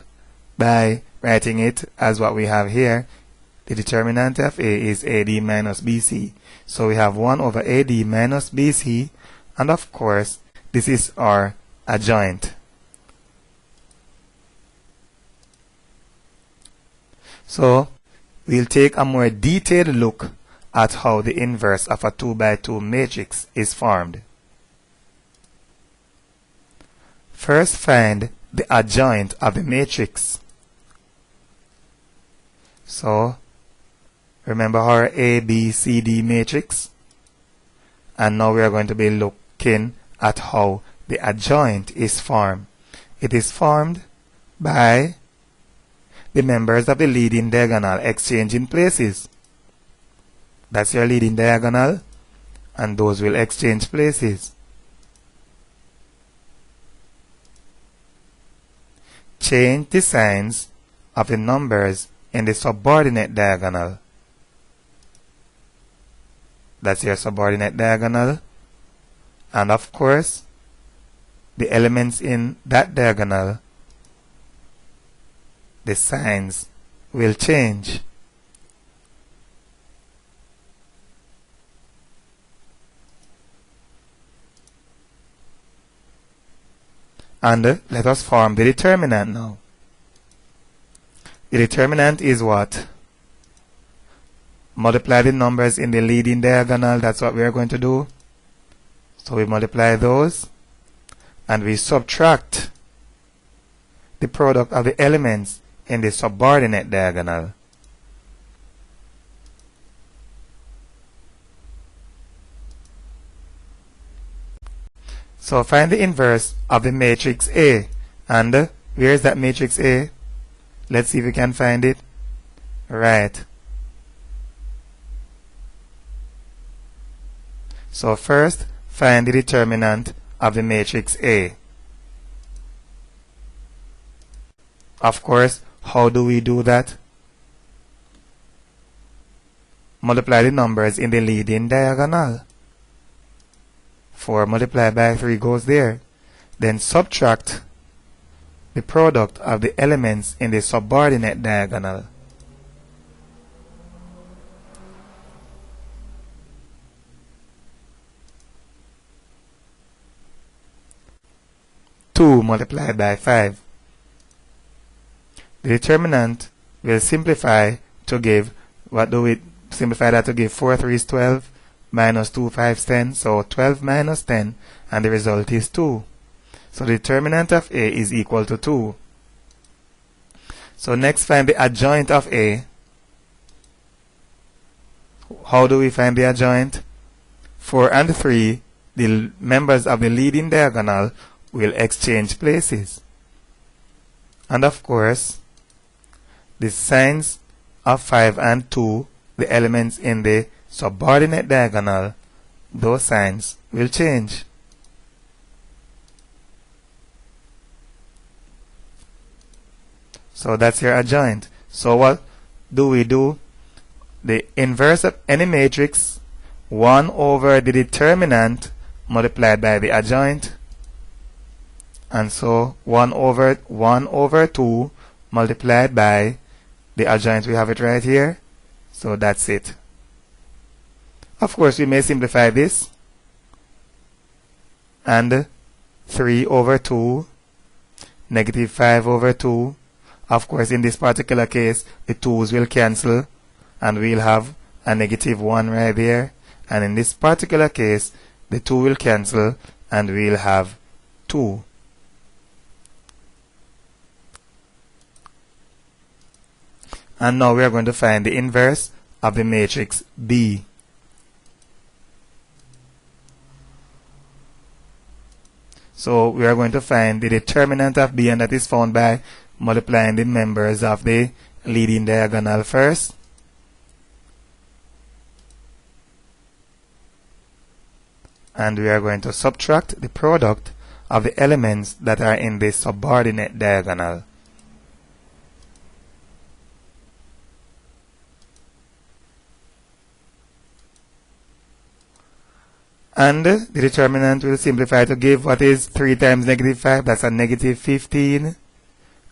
by writing it as what we have here. The determinant of A is AD minus BC. So we have 1 over AD minus BC, and of course, this is our adjoint. So we'll take a more detailed look at how the inverse of a 2 by 2 matrix is formed. First, find the adjoint of the matrix. So remember our A, B, C, D matrix? And now we are going to be looking at how the adjoint is formed. It is formed by the members of the leading diagonal exchanging places. That's your leading diagonal, and those will exchange places. Change the signs of the numbers in the subordinate diagonal. That's your subordinate diagonal. And of course, the elements in that diagonal, the signs will change. And let us form the determinant now. The determinant is what? Multiply the numbers in the leading diagonal. That's what we are going to do. So we multiply those, and we subtract the product of the elements in the subordinate diagonal. So find the inverse of the matrix A. And where is that matrix A? Let's see if we can find it. Right. So first, find the determinant of the matrix A. Of course, how do we do that? Multiply the numbers in the leading diagonal. 4 multiplied by 3 goes there. Then subtract the product of the elements in the subordinate diagonal. Two multiplied by 5. The determinant will simplify to give, what do we simplify that to give? 4 3 is 12, minus 2 5 is 10, so 12 minus 10, and the result is 2. So the determinant of A is equal to 2. So next, find the adjoint of A. How do we find the adjoint? 4 and 3, the members of the leading diagonal, will exchange places. And of course, the signs of 5 and 2, the elements in the subordinate diagonal, those signs will change. So that's your adjoint. So what do we do? The inverse of any matrix, 1 over the determinant multiplied by the adjoint. And so 1 over 2 multiplied by the adjoint. We have it right here. So that's it. Of course, we may simplify this. And 3 over 2, negative 5 over 2. Of course, in this particular case, the 2's will cancel, and we'll have a negative 1 right there. And in this particular case, the 2 will cancel, and we'll have 2. And now we are going to find the inverse of the matrix B. So we are going to find the determinant of B, and that is found by multiplying the members of the leading diagonal first. And we are going to subtract the product of the elements that are in the subordinate diagonal. And the determinant will simplify to give what is 3 times negative 5, that's a negative 15,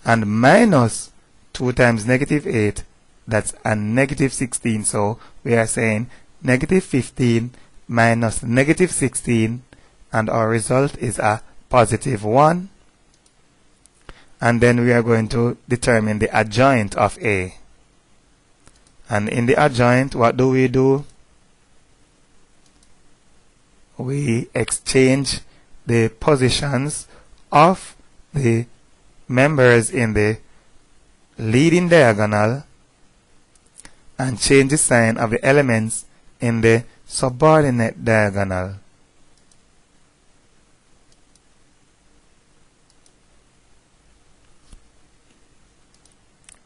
and minus 2 times negative 8, that's a negative 16. So we are saying negative 15 minus negative 16, and our result is a positive 1. And then we are going to determine the adjoint of A. And in the adjoint, what do? We exchange the positions of the members in the leading diagonal and change the sign of the elements in the subordinate diagonal.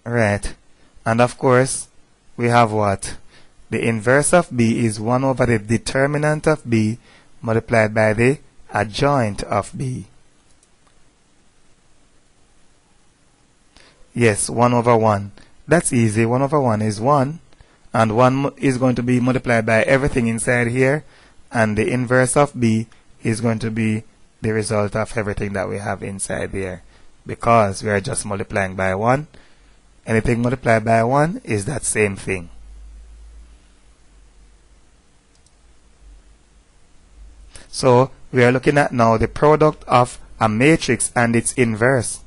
Right. And of course, we have what? The inverse of B is 1 over the determinant of B multiplied by the adjoint of B. Yes, 1 over 1. That's easy. 1 over 1 is 1. And 1 is going to be multiplied by everything inside here. And the inverse of B is going to be the result of everything that we have inside there. Because we are just multiplying by 1. Anything multiplied by 1 is that same thing. So we are looking at now the product of a matrix and its inverse.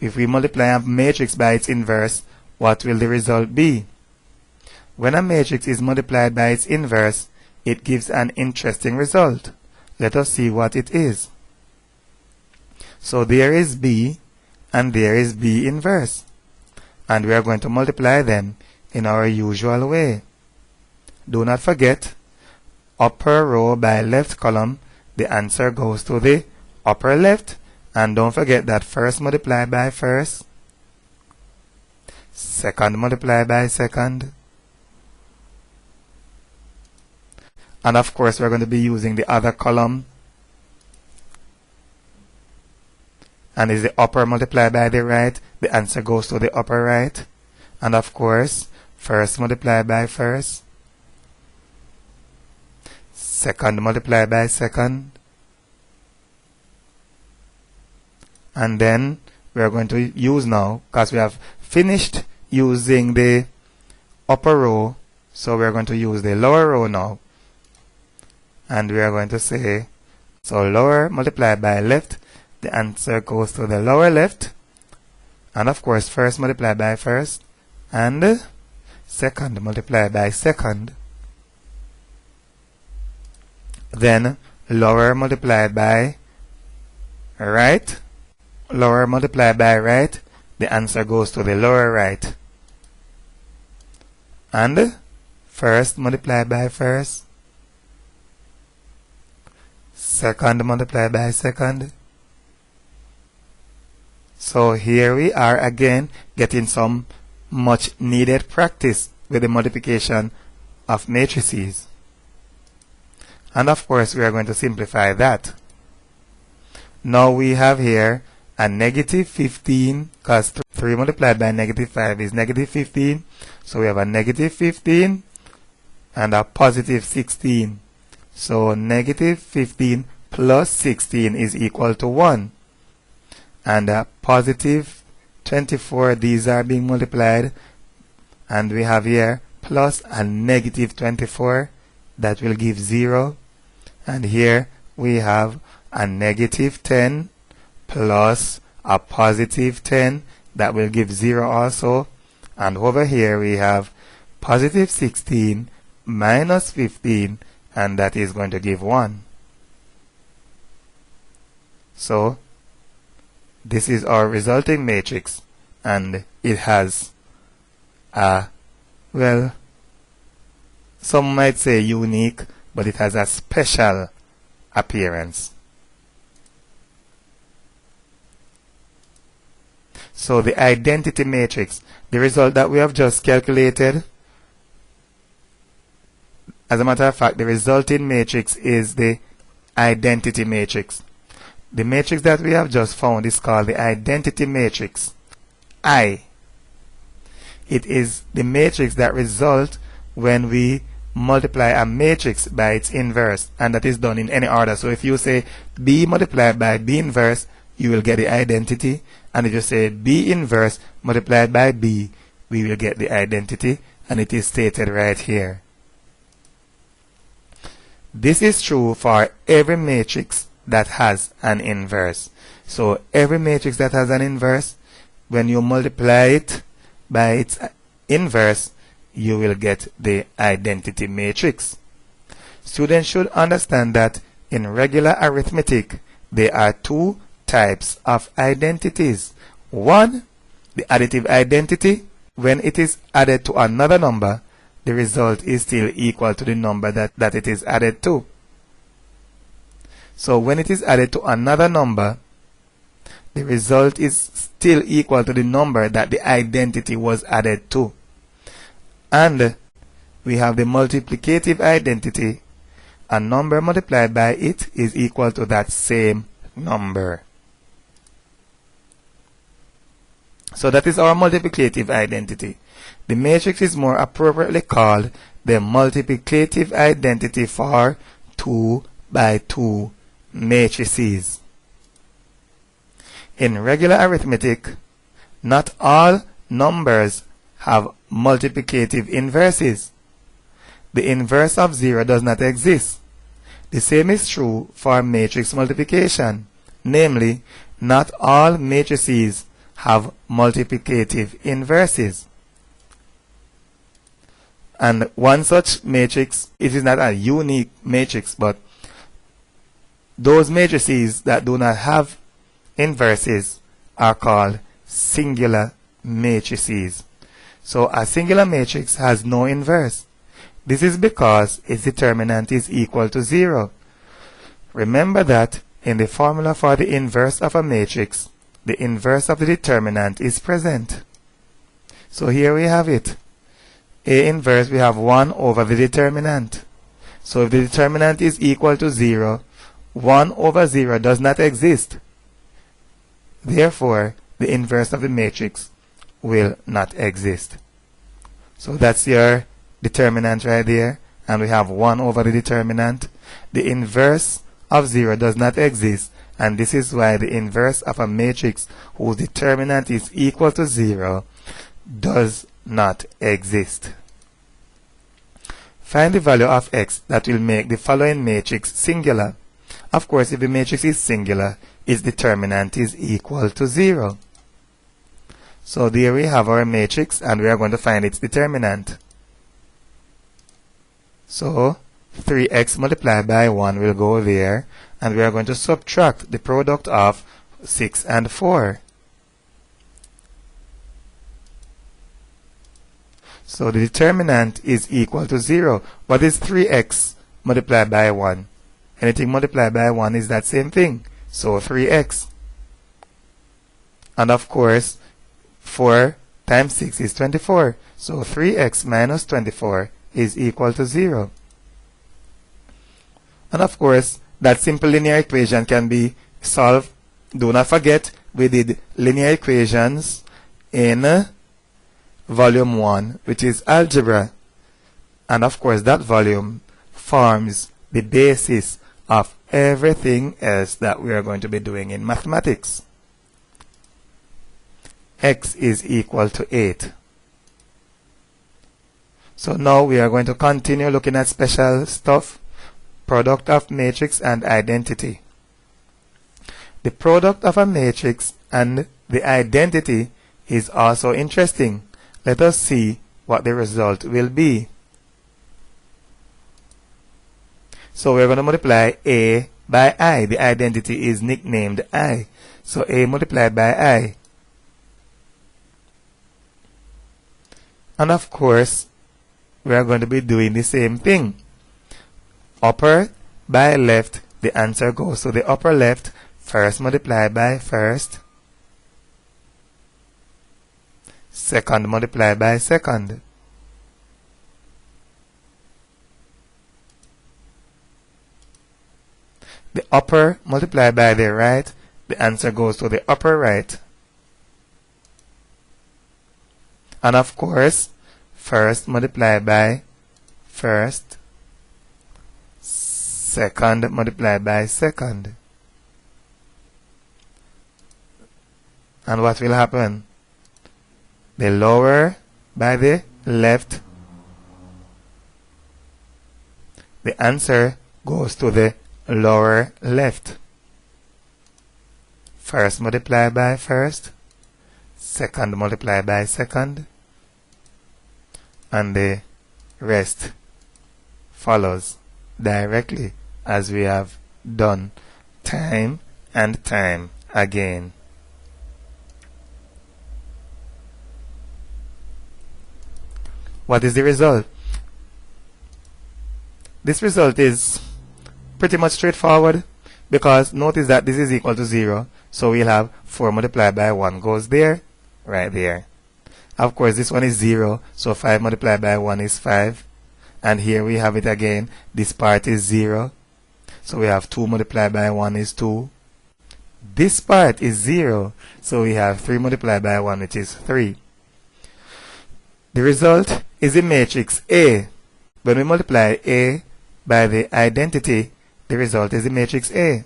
If we multiply a matrix by its inverse, what will the result be? When a matrix is multiplied by its inverse, it gives an interesting result. Let us see what it is. So there is B and there is B inverse. And we are going to multiply them in our usual way. Do not forget, upper row by left column, the answer goes to the upper left. And don't forget that first multiply by first, second multiply by second. And of course, we're going to be using the other column. And is the upper multiplied by the right, the answer goes to the upper right. And of course, first multiply by first, second multiply by second. And then we are going to use now, because we have finished using the upper row, so we are going to use the lower row now. And we are going to say, so lower multiplied by left, the answer goes to the lower left. And of course, first multiplied by first, and second multiplied by second. Then lower multiplied by right, lower multiplied by right, the answer goes to the lower right. And first multiplied by first, second multiplied by second. So here we are again getting some much needed practice with the multiplication of matrices. And of course we are going to simplify that. Now we have here a negative 15, because 3 multiplied by negative 5 is negative 15. So we have a negative 15 and a positive 16. So negative 15 plus 16 is equal to 1. And a positive 24, these are being multiplied. And we have here plus a negative 24, that will give 0. And here we have a negative 10 plus a positive 10, that will give 0 also. And over here we have positive 16 minus 15, and that is going to give 1. So this is our resulting matrix, and it has well, some might say unique, but it has a special appearance. So the identity matrix, the result that we have just calculated, as a matter of fact, the resulting matrix is the identity matrix. The matrix that we have just found is called the identity matrix, I. It is the matrix that results when we multiply a matrix by its inverse, and that is done in any order. So if you say B multiplied by B inverse, you will get the identity, and if you say B inverse multiplied by B, we will get the identity, and it is stated right here. This is true for every matrix that has an inverse. So every matrix that has an inverse, when you multiply it by its inverse, you will get the identity matrix. Students should understand that in regular arithmetic, there are two types of identities. One, the additive identity. When it is added to another number, the result is still equal to the number that it is added to. So when it is added to another number, the result is still equal to the number that the identity was added to. And we have the multiplicative identity. A number multiplied by it is equal to that same number. So that is our multiplicative identity. The matrix is more appropriately called the multiplicative identity for 2 by 2 matrices. In regular arithmetic, not all numbers have multiplicative inverses. The inverse of 0 does not exist. The same is true for matrix multiplication. Namely, not all matrices have multiplicative inverses. And one such matrix, it is not a unique matrix, but those matrices that do not have inverses are called singular matrices. So a singular matrix has no inverse. This is because its determinant is equal to 0. Remember that in the formula for the inverse of a matrix, the inverse of the determinant is present. So here we have it. A inverse, we have 1 over the determinant. So if the determinant is equal to 0, 1 over 0 does not exist. Therefore, the inverse of the matrix will not exist. So that's your determinant right there. And we have 1 over the determinant. The inverse of 0 does not exist. And this is why the inverse of a matrix whose determinant is equal to 0 does not exist. Find the value of x that will make the following matrix singular. Of course, if the matrix is singular, its determinant is equal to 0. So there we have our matrix, and we are going to find its determinant. So 3x multiplied by 1 will go there, and we are going to subtract the product of 6 and 4. So the determinant is equal to 0. What is 3x multiplied by 1? Anything multiplied by 1 is that same thing. So 3x. And of course, 4 times 6 is 24. So 3x minus 24 is equal to 0. And of course, that simple linear equation can be solved. Do not forget, we did linear equations in volume 1, which is algebra. And of course, that volume forms the basis of everything else that we are going to be doing in mathematics. X is equal to 8. So now we are going to continue looking at special stuff. Product of matrix and identity. The product of a matrix and the identity is also interesting. Let us see what the result will be. So we're going to multiply A by I. The identity is nicknamed I. So A multiplied by I. And of course, we are going to be doing the same thing. Upper by left, the answer goes to the upper left. First multiplied by first. Second multiplied by second. The upper multiplied by the right, the answer goes to the upper right. And of course, first multiplied by first. Second multiplied by second. And what will happen? The lower by the left. The answer goes to the lower left. First multiplied by first. Second multiplied by second. And the rest follows directly as we have done time and time again. What is the result? This result is pretty much straightforward, because notice that this is equal to 0. So we'll have 4 multiplied by 1 goes there, right there. Of course, this one is 0, so 5 multiplied by 1 is 5. And here we have it again. This part is 0. So we have 2 multiplied by 1 is 2. This part is 0. So we have 3 multiplied by 1, which is 3. The result is the matrix A. When we multiply A by the identity, the result is the matrix A.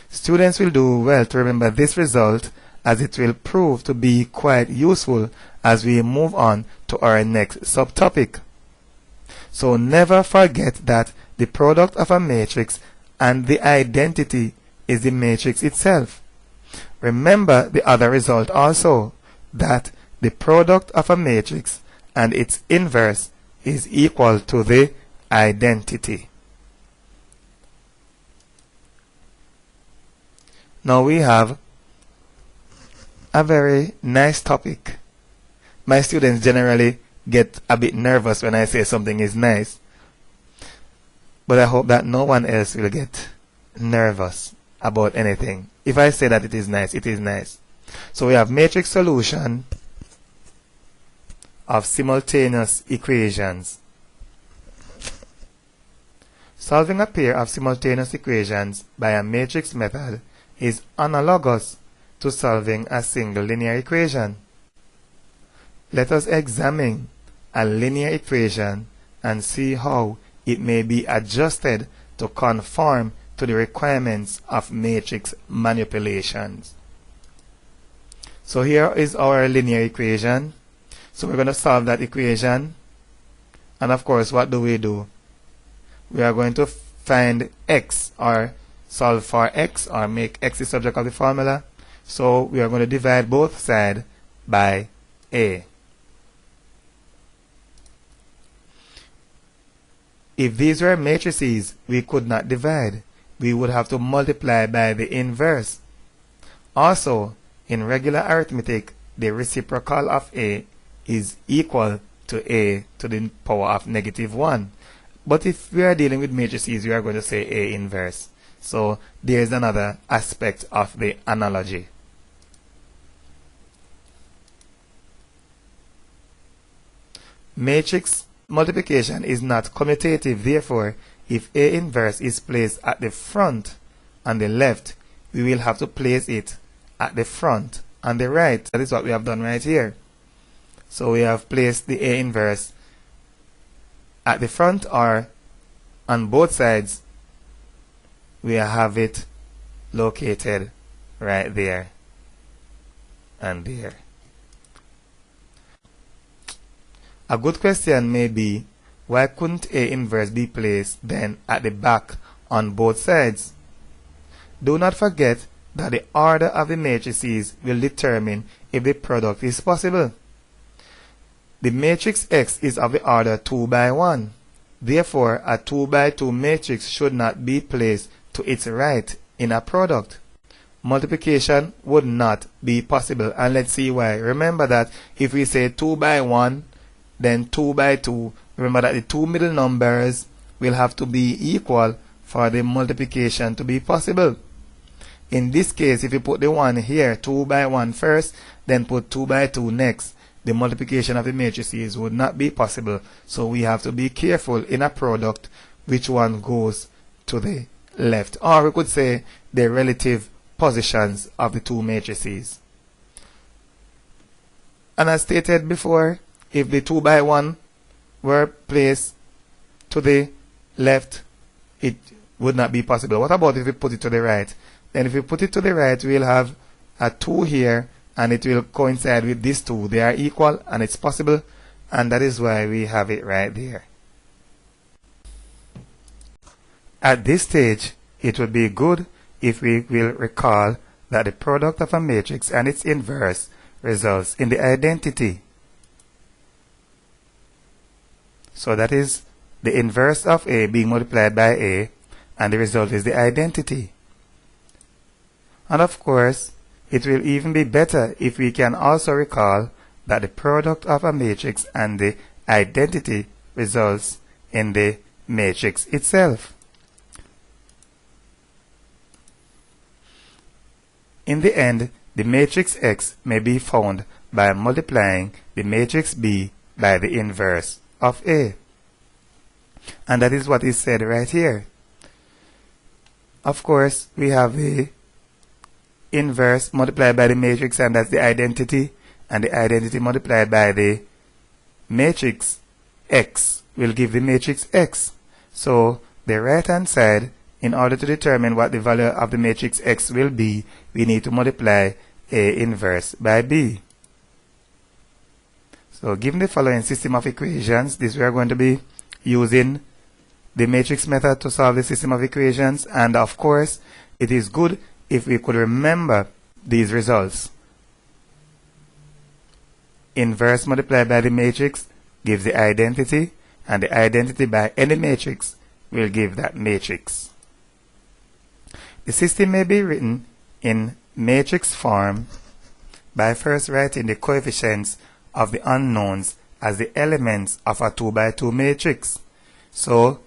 Students will do well to remember this result, as it will prove to be quite useful as we move on to our next subtopic. So never forget that the product of a matrix and the identity is the matrix itself. Remember the other result also, that the product of a matrix and its inverse is equal to the identity. Now we have a very nice topic. My students generally get a bit nervous when I say something is nice, but I hope that no one else will get nervous about anything. If I say that it is nice, it is nice. So we have matrix solution of simultaneous equations. Solving a pair of simultaneous equations by a matrix method is analogous to solving a single linear equation. Let us examine a linear equation and see how it may be adjusted to conform to the requirements of matrix manipulations. So here is our linear equation. So we're going to solve that equation. And of course, what do? We are going to find x, or solve for x, or make x the subject of the formula. So we are going to divide both sides by a. If these were matrices we could not divide, we would have to multiply by the inverse. Also, in regular arithmetic, the reciprocal of a is equal to a to the power of -1. But if we are dealing with matrices, we are going to say a inverse. So there is another aspect of the analogy. Matrix multiplication is not commutative. Therefore, if A inverse is placed at the front and the left, we will have to place it at the front and the right. That is what we have done right here. So we have placed the A inverse at the front, or on both sides. We have it located right there and there. A good question may be, why couldn't A inverse be placed then at the back on both sides? Do not forget that the order of the matrices will determine if the product is possible. The matrix X is of the order 2 by 1. Therefore, a 2 by 2 matrix should not be placed to its right in a product. multiplication would not be possible. And let's see why. Remember that if we say 2 by 1, then 2 by 2, remember that the two middle numbers will have to be equal for the multiplication to be possible. In this case, if you put the 1 here, 2 by 1 first, then put 2 by 2 next, the multiplication of the matrices would not be possible. So we have to be careful in a product which one goes to the left. Or we could say the relative positions of the two matrices. And as stated before, if the 2 by 1 were placed to the left, it would not be possible. What about if we put it to the right? Then if we put it to the right, we'll have a 2 here, and it will coincide with these two. They are equal, and it's possible, and that is why we have it right there. At this stage, it would be good if we will recall that the product of a matrix and its inverse results in the identity. So that is the inverse of A being multiplied by A, and the result is the identity. And of course, it will even be better if we can also recall that the product of a matrix and the identity results in the matrix itself. In the end, the matrix X may be found by multiplying the matrix B by the inverse of A. And that is what is said right here. Of course, we have the inverse multiplied by the matrix, and that's the identity, and the identity multiplied by the matrix X will give the matrix X. So the right hand side, in order to determine what the value of the matrix X will be, we need to multiply A inverse by B. So given the following system of equations, this we are going to be using the matrix method to solve the system of equations, and of course it is good if we could remember these results. Inverse multiplied by the matrix gives the identity, and the identity by any matrix will give that matrix. The system may be written in matrix form by first writing the coefficients of the unknowns as the elements of a 2 by 2 matrix. So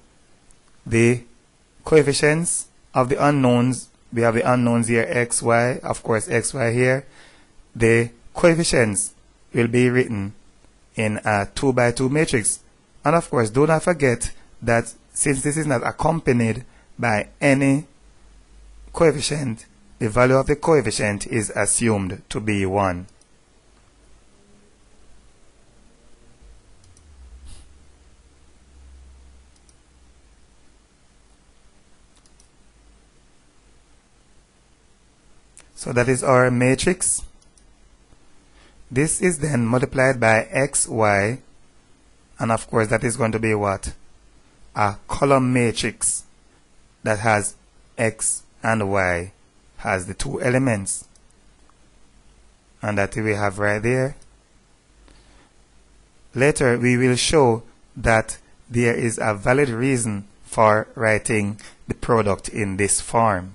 the coefficients of the unknowns, we have the unknowns here, x, y, of course x, y here. The coefficients will be written in a 2 by 2 matrix. And of course, do not forget that since this is not accompanied by any coefficient, the value of the coefficient is assumed to be 1. So that is our matrix. This is then multiplied by x, y, and of course that is going to be what? A column matrix that has x and y, has the two elements. And that we have right there. Later we will show that there is a valid reason for writing the product in this form.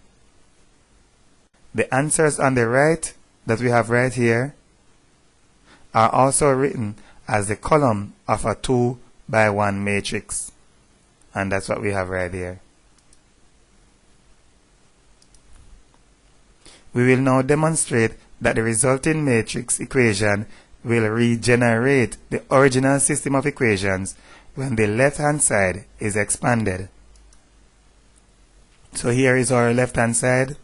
The answers on the right that we have right here are also written as the column of a 2 by 1 matrix. And that's what we have right here. We will now demonstrate that the resulting matrix equation will regenerate the original system of equations when the left-hand side is expanded. So here is our left-hand side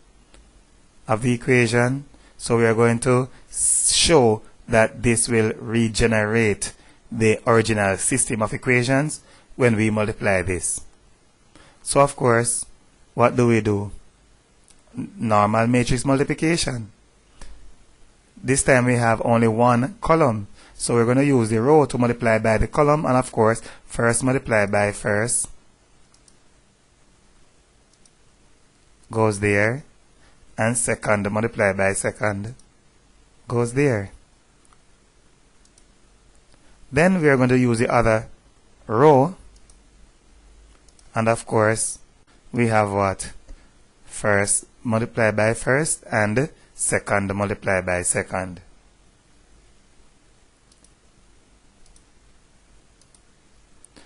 of the equation. So we are going to show that this will regenerate the original system of equations when we multiply this. So of course, what do? Normal matrix multiplication. This time we have only one column. So we're going to use the row to multiply by the column, and of course, first multiply by first goes there, and second multiply by second goes there. Then we are going to use the other row, and of course we have what? First multiplied by first and second multiplied by second.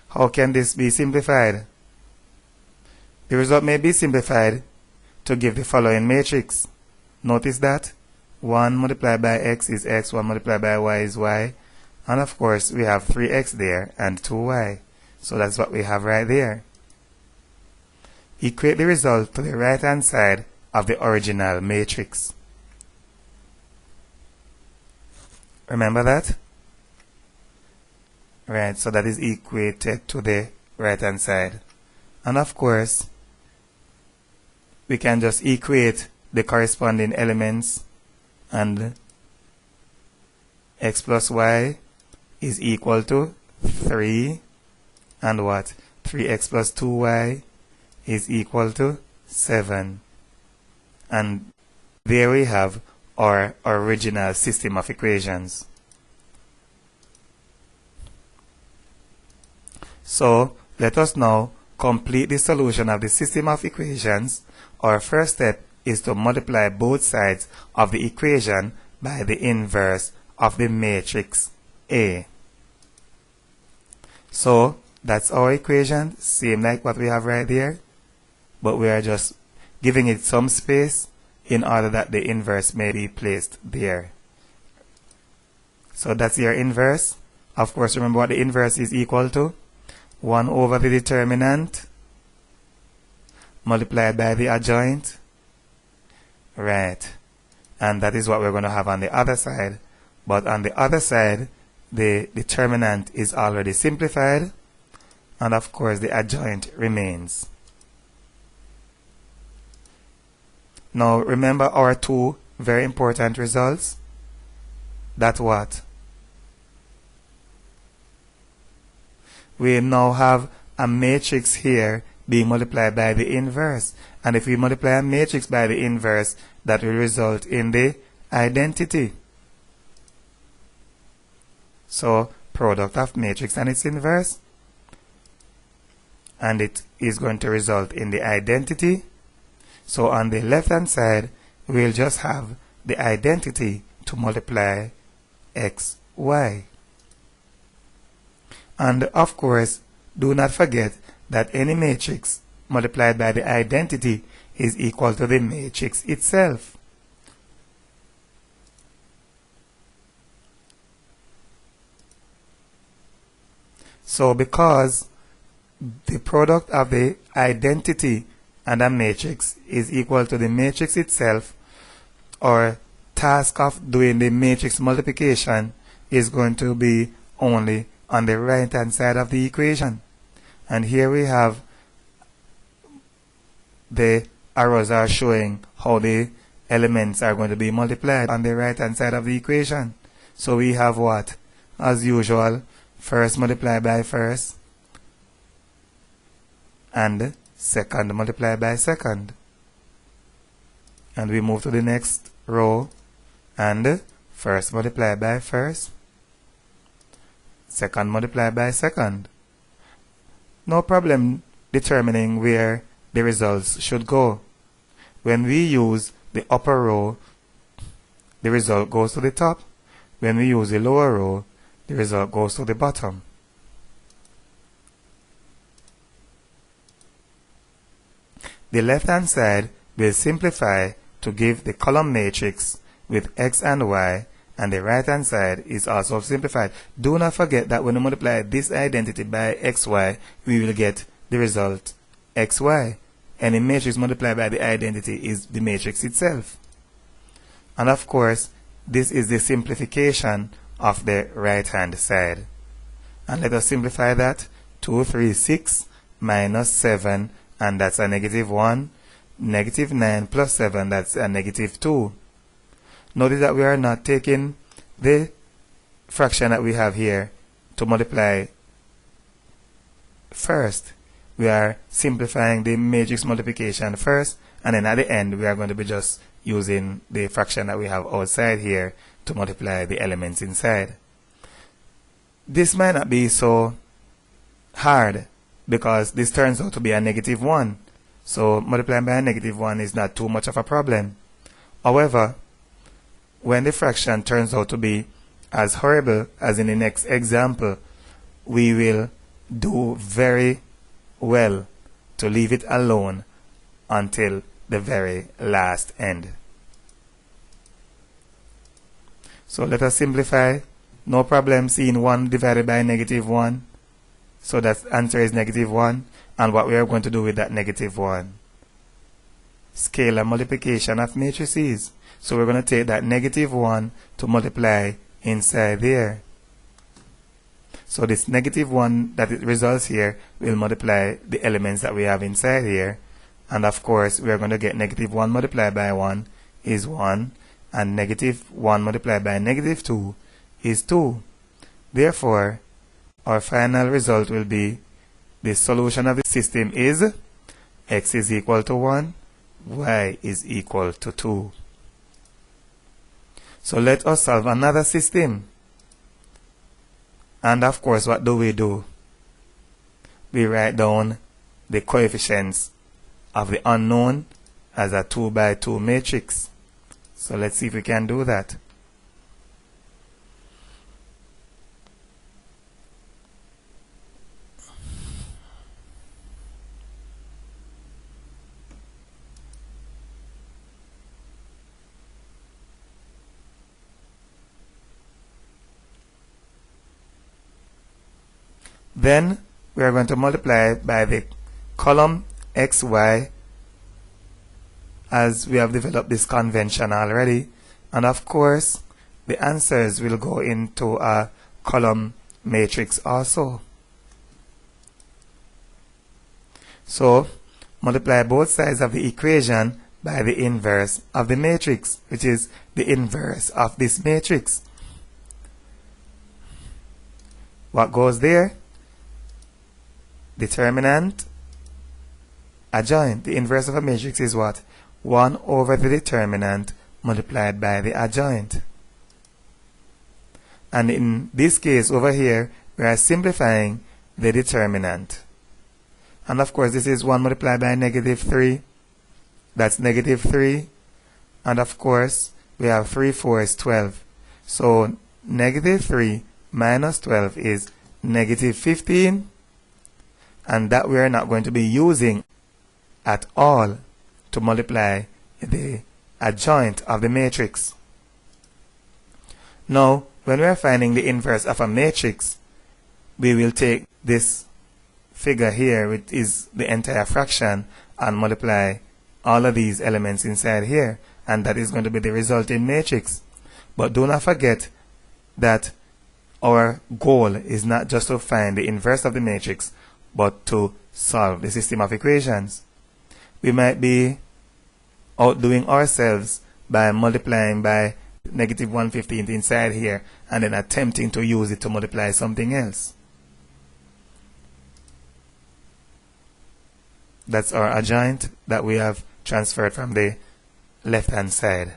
How can this be simplified? The result may be simplified to give the following matrix. Notice that 1 multiplied by x is x, 1 multiplied by y is y, and of course we have 3x there and 2y. So that's what we have right there. Equate the result to the right hand side of the original matrix. Remember that? Right, so that is equated to the right hand side. And of course, we can just equate the corresponding elements, and x plus y is equal to 3, and what? 3x plus 2y is equal to 7. And there we have our original system of equations. So let us now complete the solution of the system of equations. Our first step is to multiply both sides of the equation by the inverse of the matrix A. So that's our equation, same like what we have right there, but we are just giving it some space in order that the inverse may be placed there. So that's your inverse. Of course, remember what the inverse is equal to. 1 over the determinant multiplied by the adjoint. Right. And that is what we're going to have on the other side. But on the other side, the determinant is already simplified. And of course, the adjoint remains. Now, remember our two very important results. That what? We now have a matrix here being multiplied by the inverse. And if we multiply a matrix by the inverse, that will result in the identity. So, product of matrix and its inverse. And it is going to result in the identity. So, on the left hand side, we'll just have the identity to multiply x, y. And of course, do not forget that any matrix multiplied by the identity is equal to the matrix itself. So because the product of the identity and a matrix is equal to the matrix itself, our task of doing the matrix multiplication is going to be only on the right hand side of the equation. And here we have the arrows are showing how the elements are going to be multiplied on the right hand side of the equation. So we have what? As usual, first multiplied by first and second multiplied by second. And we move to the next row, and first multiplied by first, second multiplied by second. No problem determining where the results should go. When we use the upper row, the result goes to the top. When we use the lower row, the result goes to the bottom. The left hand side will simplify to give the column matrix with x and y, and the right hand side is also simplified. Do not forget that when we multiply this identity by xy, we will get the result xy. Any matrix multiplied by the identity is the matrix itself. And of course, this is the simplification of the right hand side. And let us simplify that. 2, 3, 6 minus 7, and that's a negative 1. Negative 9 plus 7, that's a negative 2. Notice that we are not taking the fraction that we have here to multiply first. We are simplifying the matrix multiplication first, and then at the end we are going to be just using the fraction that we have outside here to multiply the elements inside. This might not be so hard because this turns out to be a negative 1. So multiplying by a negative 1 is not too much of a problem. However, when the fraction turns out to be as horrible as in the next example, we will do very well to leave it alone until the very last end. So let us simplify. No problem seeing 1 divided by negative 1. So that answer is negative 1. And what we are going to do with that negative 1? Scalar multiplication of matrices. So we're going to take that negative 1 to multiply inside there. So this negative 1 that it results here will multiply the elements that we have inside here. And of course, we are going to get negative 1 multiplied by 1 is 1. And negative 1 multiplied by negative 2 is 2. Therefore, our final result will be the solution of the system is x is equal to 1, y is equal to 2. So let us solve another system. And of course, what do? We write down the coefficients of the unknown as a 2 by 2 matrix. So let's see if we can do that. Then we are going to multiply by the column xy, as we have developed this convention already. And of course, the answers will go into a column matrix also. So multiply both sides of the equation by the inverse of the matrix, which is the inverse of this matrix. What goes there? Determinant, adjoint. The inverse of a matrix is what? 1 over the determinant multiplied by the adjoint. And in this case over here, we are simplifying the determinant. And of course, this is 1 multiplied by negative 3. That's negative 3. And of course, we have 3 fours, 12. So negative 3 minus 12 is negative 15. And that we are not going to be using at all to multiply the adjoint of the matrix. Now, when we are finding the inverse of a matrix, we will take this figure here, which is the entire fraction, and multiply all of these elements inside here, and that is going to be the resulting matrix. But do not forget that our goal is not just to find the inverse of the matrix, but to solve the system of equations. We might be outdoing ourselves by multiplying by negative 1/15 inside here and then attempting to use it to multiply something else. That's our adjoint that we have transferred from the left hand side.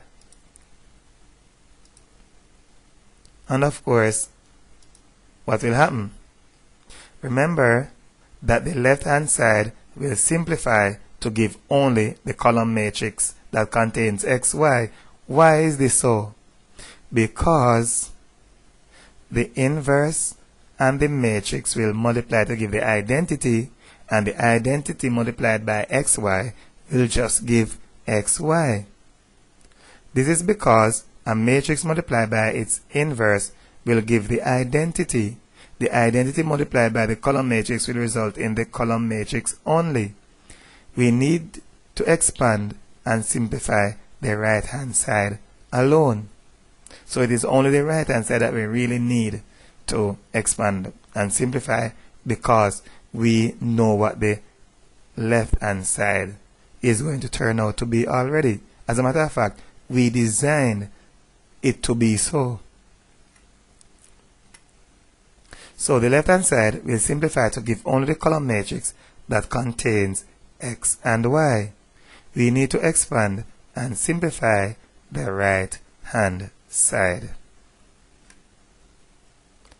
And of course, what will happen? Remember that the left hand side will simplify to give only the column matrix that contains xy. Why is this so? Because the inverse and the matrix will multiply to give the identity, and the identity multiplied by xy will just give xy. This is because a matrix multiplied by its inverse will give the identity. The identity multiplied by the column matrix will result in the column matrix only. We need to expand and simplify the right hand side alone. So it is only the right hand side that we really need to expand and simplify, because we know what the left hand side is going to turn out to be already. As a matter of fact, we designed it to be so. So the left hand side will simplify to give only the column matrix that contains x and y. We need to expand and simplify the right hand side.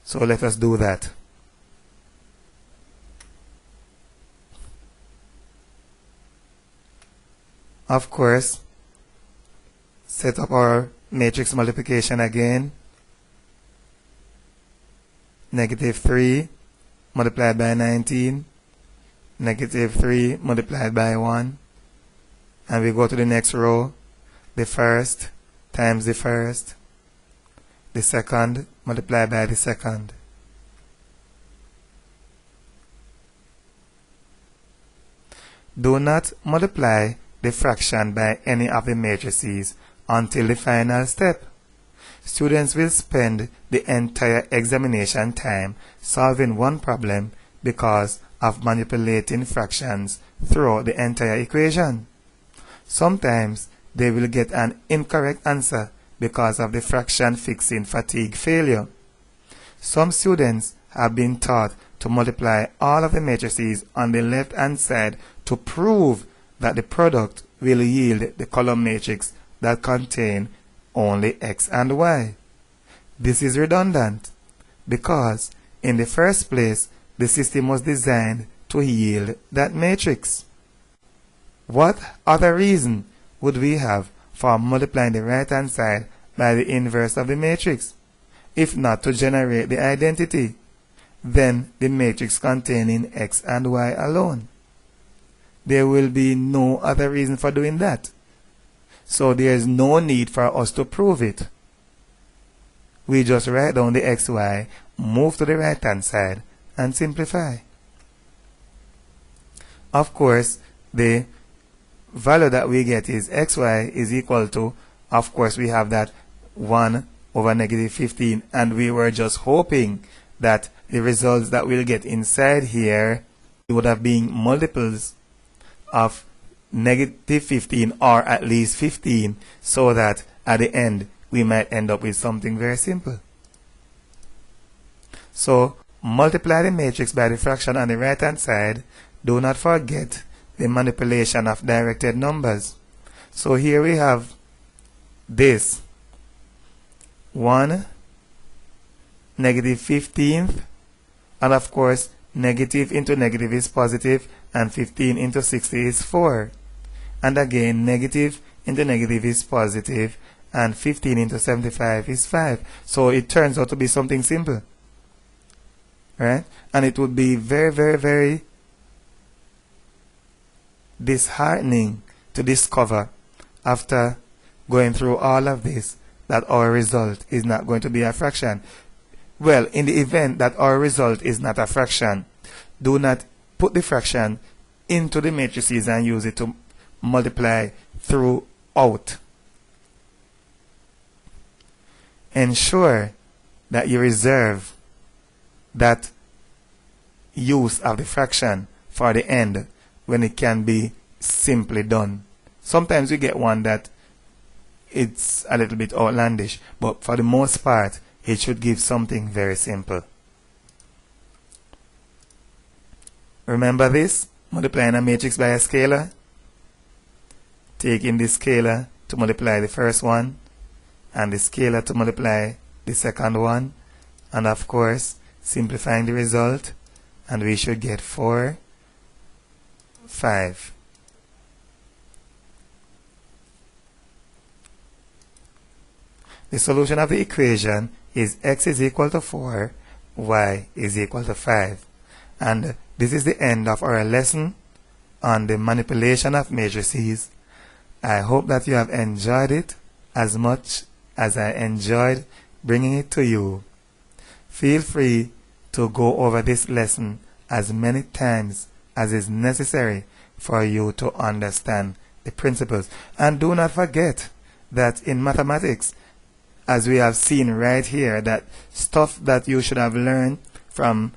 So let us do that. Of course, set up our matrix multiplication again. -3 multiplied by 19, -3 multiplied by 1, and we go to the next row, the first times the first, the second multiplied by the second. Do not multiply the fraction by any of the matrices until the final step. Students will spend the entire examination time solving one problem because of manipulating fractions throughout the entire equation. Sometimes they will get an incorrect answer because of the fraction fixing fatigue failure. Some students have been taught to multiply all of the matrices on the left-hand side to prove that the product will yield the column matrix that contain only x and y. This is redundant because in the first place the system was designed to yield that matrix. What other reason would we have for multiplying the right-hand side by the inverse of the matrix, if not to generate the identity, then the matrix containing x and y alone? There will be no other reason for doing that. So there is no need for us to prove it. We just write down the xy, move to the right-hand side, and simplify. Of course, the value that we get is xy is equal to, of course, we have that 1 over -15, and we were just hoping that the results that we'll get inside here would have been multiples of -15 or at least 15, so that at the end we might end up with something very simple. So multiply the matrix by the fraction on the right hand side. Do not forget the manipulation of directed numbers. So here we have this 1 -15th, and of course negative into negative is positive, and 15 into 60 is 4. And again, negative into negative is positive, and 15 into 75 is 5. So it turns out to be something simple, right? And it would be very, very, very disheartening to discover after going through all of this that our result is not going to be a fraction. Well, in the event that our result is not a fraction, do not put the fraction into the matrices and use it to multiply throughout. Ensure that you reserve that use of the fraction for the end when it can be simply done. Sometimes we get one that it's a little bit outlandish, but for the most part it should give something very simple. Remember this, multiplying a matrix by a scalar, taking the scalar to multiply the first one, and the scalar to multiply the second one, and of course simplifying the result, and we should get 4, 5. The solution of the equation is x is equal to 4, y is equal to 5. And this is the end of our lesson on the manipulation of matrices. I hope that you have enjoyed it as much as I enjoyed bringing it to you. Feel free to go over this lesson as many times as is necessary for you to understand the principles. And do not forget that in mathematics, as we have seen right here, that stuff that you should have learned from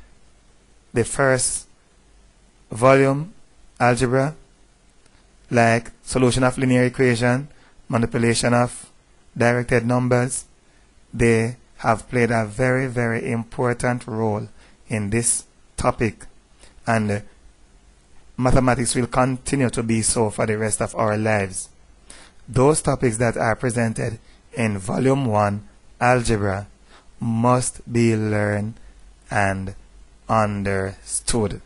the first volume, algebra, like solution of linear equation, manipulation of directed numbers, they have played a very, very important role in this topic, and mathematics will continue to be so for the rest of our lives. Those topics that are presented in volume 1 algebra must be learned and understood.